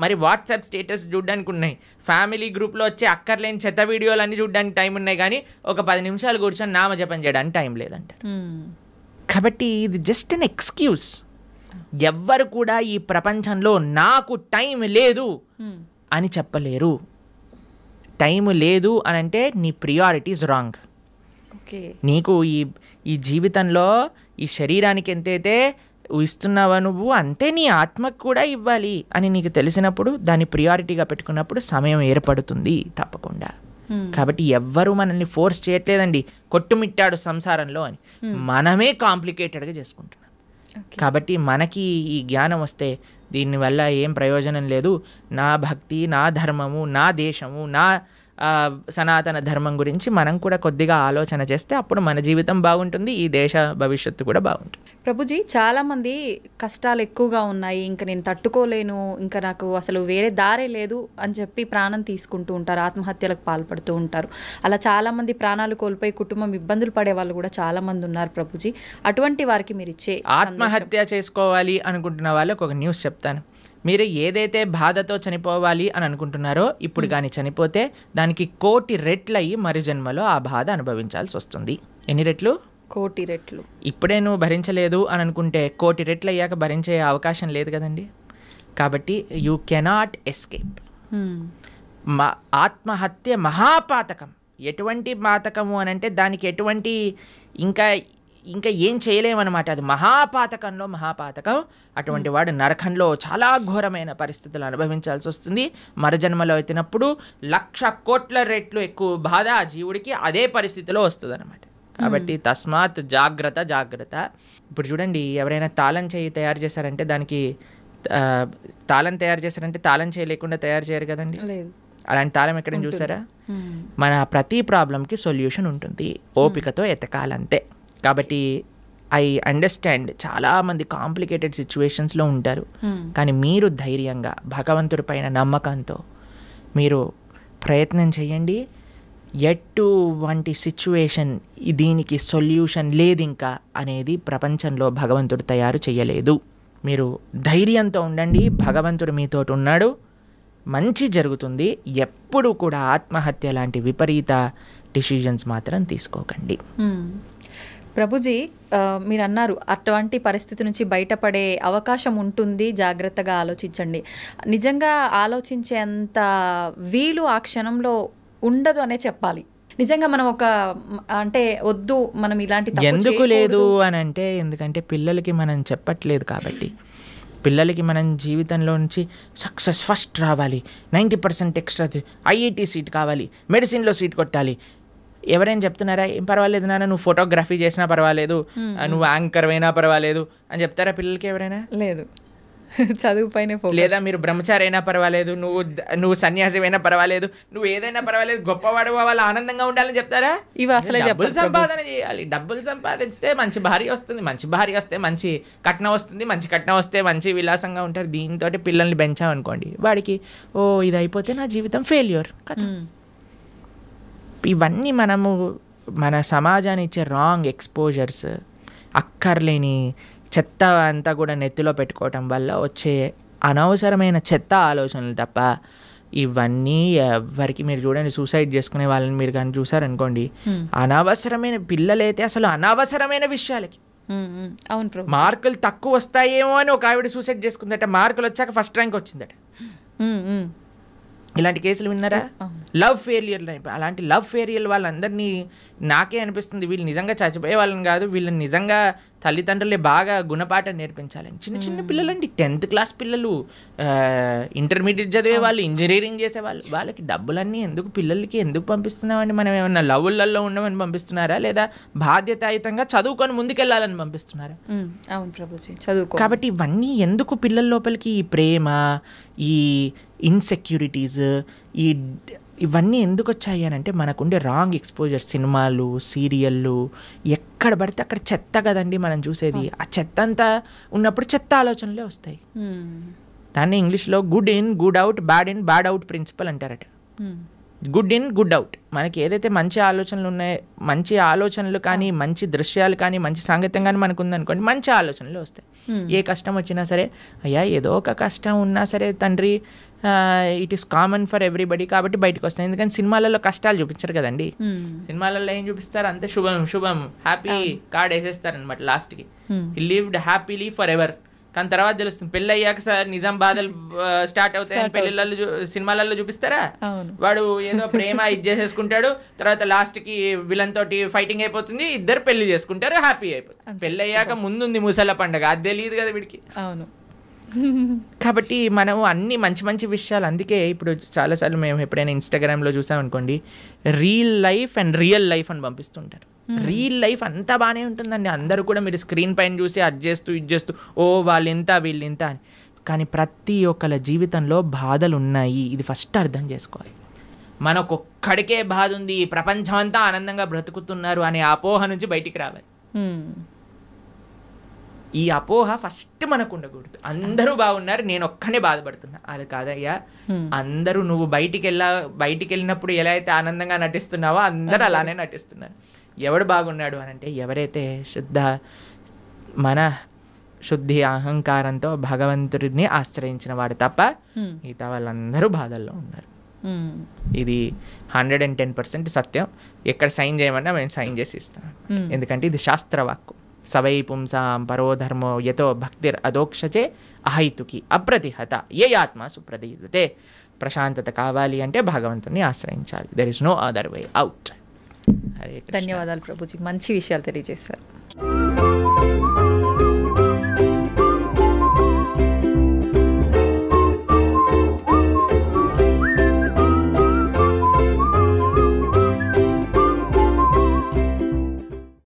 మరి వాట్సాప్ స్టేటస్ చూడడానికి ఉన్నాయి, ఫ్యామిలీ గ్రూప్లో వచ్చే అక్కర్లేని చెత్త వీడియోలు అన్నీ చూడడానికి టైం ఉన్నాయి, కానీ ఒక 10 నిమిషాలు కూర్చొని నామజపం చేయడానికి టైం లేదంటారు. కాబట్టి ఇది జస్ట్ అన్ ఎక్స్క్యూజ్. ఎవ్వరు కూడా ఈ ప్రపంచంలో నాకు టైం లేదు అని చెప్పలేరు. టైం లేదు అని అంటే నీ ప్రియారిటీస్ రాంగ్. నీకు ఈ జీవితంలో ఈ శరీరానికి ఎంతైతే ఇస్తున్నావా నువ్వు, అంతే నీ ఆత్మకు కూడా ఇవ్వాలి అని నీకు తెలిసినప్పుడు, దాన్ని ప్రియారిటీగా పెట్టుకున్నప్పుడు సమయం ఏర్పడుతుంది తప్పకుండా. కాబట్టి ఎవ్వరూ మనల్ని ఫోర్స్ చేయట్లేదండి కొట్టుమిట్టాడు సంసారంలో అని. మనమే కాంప్లికేటెడ్గా చేసుకుంటున్నాం. కాబట్టి మనకి ఈ జ్ఞానం వస్తే దీనివల్ల ఏం ప్రయోజనం లేదు. నా భక్తి, నా ధర్మము, నా దేశము, నా సనాతన ధర్మం గురించి మనం కూడా కొద్దిగా ఆలోచన చేస్తే అప్పుడు మన జీవితం బాగుంటుంది, ఈ దేశ భవిష్యత్తు కూడా బాగుంటుంది. ప్రభుజీ, చాలామంది కష్టాలు ఎక్కువగా ఉన్నాయి, ఇంకా నేను తట్టుకోలేను, ఇంకా నాకు అసలు వేరే దారే లేదు అని చెప్పి ప్రాణం తీసుకుంటూ ఉంటారు, ఆత్మహత్యలకు పాల్పడుతూ ఉంటారు. అలా చాలామంది ప్రాణాలు కోల్పోయి కుటుంబం ఇబ్బందులు పడే వాళ్ళు కూడా చాలామంది ఉన్నారు. ప్రభుజీ, అటువంటి వారికి మీరు ఇచ్చే ఆత్మహత్య చేసుకోవాలి అనుకుంటున్న వాళ్ళకి ఒక న్యూస్ చెప్తాను. మీరు ఏదైతే బాధతో చనిపోవాలి అని అనుకుంటున్నారో, ఇప్పుడు కానీ చనిపోతే దానికి 1,000,000 రెట్లయి మరి జన్మలో ఆ బాధ అనుభవించాల్సి వస్తుంది. ఎన్ని రెట్లు? 1,000,000 రెట్లు. ఇప్పుడే నువ్వు భరించలేదు అని అనుకుంటే 1,000,000 రెట్లు అయ్యాక భరించే అవకాశం లేదు కదండి. కాబట్టి యూ కెనాట్ ఎస్కేప్. ఆత్మహత్య మహాపాతకం. ఎటువంటి పాతకము అని అంటే దానికి ఎటువంటి ఇంకా ఏం చేయలేమన్నమాట. అది మహాపాతకంలో మహాపాతకం. అటువంటి వాడు నరకంలో చాలా ఘోరమైన పరిస్థితులు అనుభవించాల్సి వస్తుంది. మరజన్మలో ఎత్తినప్పుడు 1,00,000 కోట్ల రెట్లు ఎక్కువ బాధ ఆ జీవుడికి అదే పరిస్థితిలో వస్తుంది అనమాట. కాబట్టి తస్మాత్ జాగ్రత్త. ఇప్పుడు చూడండి, ఎవరైనా తాళం చేయి తయారు చేశారంటే దానికి తాళం తయారు చేశారంటే తాళం చేయి లేకుండా తయారు చేయరు కదండి. అలాంటి తాళం ఎక్కడైనా చూసారా? మన ప్రతి ప్రాబ్లంకి సొల్యూషన్ ఉంటుంది, ఓపికతో ఎతకాలంతే. కాబట్టి ఐ అండర్స్టాండ్ చాలామంది కాంప్లికేటెడ్ సిచ్యువేషన్స్లో ఉంటారు. కానీ మీరు ధైర్యంగా భగవంతుడి పైన నమ్మకంతో మీరు ప్రయత్నం చేయండి. ఎటువంటి సిచ్యువేషన్ దీనికి సొల్యూషన్ లేదు ఇంకా అనేది ప్రపంచంలో భగవంతుడు తయారు చేయలేదు. మీరు ధైర్యంతో ఉండండి, భగవంతుడు మీతోటి ఉన్నాడు, మంచి జరుగుతుంది. ఎప్పుడు కూడా ఆత్మహత్య లాంటి విపరీత డిసిజన్స్ మాత్రం తీసుకోకండి. ప్రభుజీ, మీరు అన్నారు అటువంటి పరిస్థితి నుంచి బయటపడే అవకాశం ఉంటుంది, జాగ్రత్తగా ఆలోచించండి. నిజంగా ఆలోచించేంత వీలు ఆ క్షణంలో ఉండదు అనే చెప్పాలి. నిజంగా మనం అంటే వద్దు, మనం ఇలాంటి ఎందుకు లేదు అని అంటే, ఎందుకంటే పిల్లలకి మనం చెప్పట్లేదు కాబట్టి. పిల్లలకి మనం జీవితంలో నుంచి సక్సెస్ ఫస్ట్ రావాలి, 90% ఎక్స్ట్రా, ఐఐటి సీట్ కావాలి, మెడిసిన్లో సీట్ కొట్టాలి. ఎవరైనా చెప్తున్నారా ఏం పర్వాలేదు నాన్న, నువ్వు ఫోటోగ్రఫీ చేసినా పర్వాలేదు, నువ్వు యాంకర్ అయినా పర్వాలేదు అని చెప్తారా పిల్లలకి ఎవరైనా? లేదు. చదువు పైన, లేదా మీరు బ్రహ్మచారి అయినా పర్వాలేదు, నువ్వు సన్యాసి అయినా పర్వాలేదు, నువ్వు ఏదైనా పర్వాలేదు, గొప్పవాడు వాళ్ళు ఆనందంగా ఉండాలని చెప్తారా? ఇవి అసలే డబ్బులు సంపాదన చేయాలి, డబ్బులు సంపాదిస్తే మంచి భార్య వస్తుంది, మంచి భార్య వస్తే మంచి కట్నం వస్తుంది, మంచి కట్నం వస్తే మంచి విలాసంగా ఉంటారు. దీంతో పిల్లల్ని పెంచామనుకోండి, వాడికి ఇది అయిపోతే నా జీవితం ఫెయిల్యూర్ కథ. ఇవన్నీ మనము మన సమాజాన్ని ఇచ్చే రాంగ్ ఎక్స్పోజర్స్, అక్కర్లేని చెత్త అంతా కూడా నెత్తిలో పెట్టుకోవటం వల్ల వచ్చే అనవసరమైన చెత్త ఆలోచనలు తప్ప ఇవన్నీ ఎవరికి. మీరు చూడండి, సూసైడ్ చేసుకునే వాళ్ళని మీరు కానీ చూసారనుకోండి, అనవసరమైన పిల్లలైతే అసలు అనవసరమైన విషయాలకి మార్కులు తక్కువ వస్తాయేమో అని ఒక ఆవిడ సూసైడ్ చేసుకుందట, మార్కులు వచ్చాక ఫస్ట్ ర్యాంక్ వచ్చిందట. ఇలాంటి కేసులు విన్నారా? Love failure. అలాంటి లవ్ ఫెయిలియర్ వాళ్ళందరినీ నాకే అనిపిస్తుంది వీళ్ళు నిజంగా చచ్చిపోయే వాళ్ళని కాదు, వీళ్ళని నిజంగా తల్లిదండ్రులే బాగా గుణపాఠం నేర్పించాలని. చిన్న పిల్లలండి, 10th క్లాస్ పిల్లలు, ఇంటర్మీడియట్ చదివే వాళ్ళు, ఇంజనీరింగ్ చేసేవాళ్ళు, వాళ్ళకి డబ్బులన్నీ ఎందుకు, పిల్లలకి ఎందుకు పంపిస్తున్నామండి? మనం ఏమన్నా లవ్వులలో ఉండమని పంపిస్తున్నారా, లేదా బాధ్యతాయుతంగా చదువుకొని ముందుకెళ్ళాలని పంపిస్తున్నారా? అవును ప్రభుజీ, చదువుకో. కాబట్టి ఇవన్నీ ఎందుకు పిల్లల లోపలికి ఈ ప్రేమ, ఈ ఇన్సెక్యూరిటీస్, ఇవన్నీ ఎందుకు వచ్చాయి అని అంటే మనకుండే రాంగ్ ఎక్స్పోజర్. సినిమాలు, సీరియళ్ళు, ఎక్కడ పడితే అక్కడ చెత్త కదండి మనం చూసేది. ఆ చెత్త అంతా ఉన్నప్పుడు చెత్త ఆలోచనలే వస్తాయి. దాన్ని ఇంగ్లీష్లో good in good out, bad in bad out principle అంటారట. Good in good out. మనకి ఏదైతే మంచి ఆలోచనలు ఉన్నాయో, మంచి ఆలోచనలు కానీ, మంచి దృశ్యాలు కానీ, మంచి సాంగత్యం కానీ మనకు ఉందనుకోండి, మంచి ఆలోచనలు వస్తాయి. ఏ కష్టం వచ్చినా సరే, అయ్యా ఏదో ఒక కష్టం ఉన్నా సరే తండ్రి, it is common for everybody, కాబట్టి బయటకు వస్తాయి. ఎందుకంటే సినిమాలలో కష్టాలు చూపించారు కదండి. సినిమాలలో ఏం చూపిస్తారు? అంతే శుభం శుభం హ్యాపీ కార్డ్ వేసేస్తారు అనమాట లాస్ట్కి. హి లివ్డ్ హ్యాపీలీ ఫర్ ఎవర్. కానీ తర్వాత తెలుస్తుంది పెళ్ళి అయ్యాక సార్ నిజాం బాధలు స్టార్ట్ అవుతాయని పెళ్ళిళ్ళలో సినిమాలలో చూపిస్తారా? వాడు ఏదో ప్రేమ ఇది చేసేసుకుంటాడు, తర్వాత లాస్ట్కి విలన్ తోటి ఫైటింగ్ అయిపోతుంది, ఇద్దరు పెళ్లి చేసుకుంటారు, హ్యాపీ అయిపోతుంది. పెళ్ళి అయ్యాక ముందుంది ముసల పండగ, అది తెలియదు కదా వీడికి. అవును. కాబట్టి మనం అన్ని మంచి మంచి విషయాలు, అందుకే ఇప్పుడు చాలాసార్లు మేము ఎప్పుడైనా ఇన్స్టాగ్రామ్లో చూసామనుకోండి, real life and real life అని పంపిస్తుంటారు. రియల్ లైఫ్ అంతా బాగానే ఉంటుందండి, అందరూ కూడా మీరు స్క్రీన్ పైన చూసి అది చేస్తూ ఇది చేస్తూ వాళ్ళు ఇంత వీళ్ళు ఇంత అని. కానీ ప్రతి ఒక్కళ్ళ జీవితంలో బాధలు ఉన్నాయి, ఇది ఫస్ట్ అర్థం చేసుకోవాలి. మనకొక్కడికే బాధ ఉంది, ప్రపంచం అంతా ఆనందంగా బ్రతుకుతున్నారు అనే అపోహ నుంచి బయటికి రావాలి. ఈ అపోహ ఫస్ట్ మనకు ఉండకూడదు. అందరూ బాగున్నారు, నేను ఒక్కనే బాధపడుతున్నా, అది కాదయ్యా. అందరూ నువ్వు బయటికి వెళ్ళినప్పుడు ఎలా అయితే ఆనందంగా నటిస్తున్నావో అందరూ అలానే నటిస్తున్నారు. ఎవడు బాగున్నాడు అని అంటే ఎవరైతే శుద్ధి అహంకారంతో భగవంతుడిని ఆశ్రయించిన వాడు తప్ప మిగతా వాళ్ళందరూ బాధల్లో ఉన్నారు. ఇది 110% సత్యం. ఎక్కడ సైన్ చేయమన్నా మేము సైన్ చేసి ఇస్తాం, ఎందుకంటే ఇది శాస్త్రవాక్కు. సవై పుంసాం పరోధర్మో యతో భక్తిర్ అదోక్షచే అహైతుకి అప్రతిహత ఏ ఆత్మ సుప్రదీయతే. ప్రశాంతత కావాలి అంటే భగవంతుని ఆశ్రయించాలి. There is no other way out. ధన్యవాదాలు ప్రభుజీ, మంచి విషయాలు తెలియజేశారు.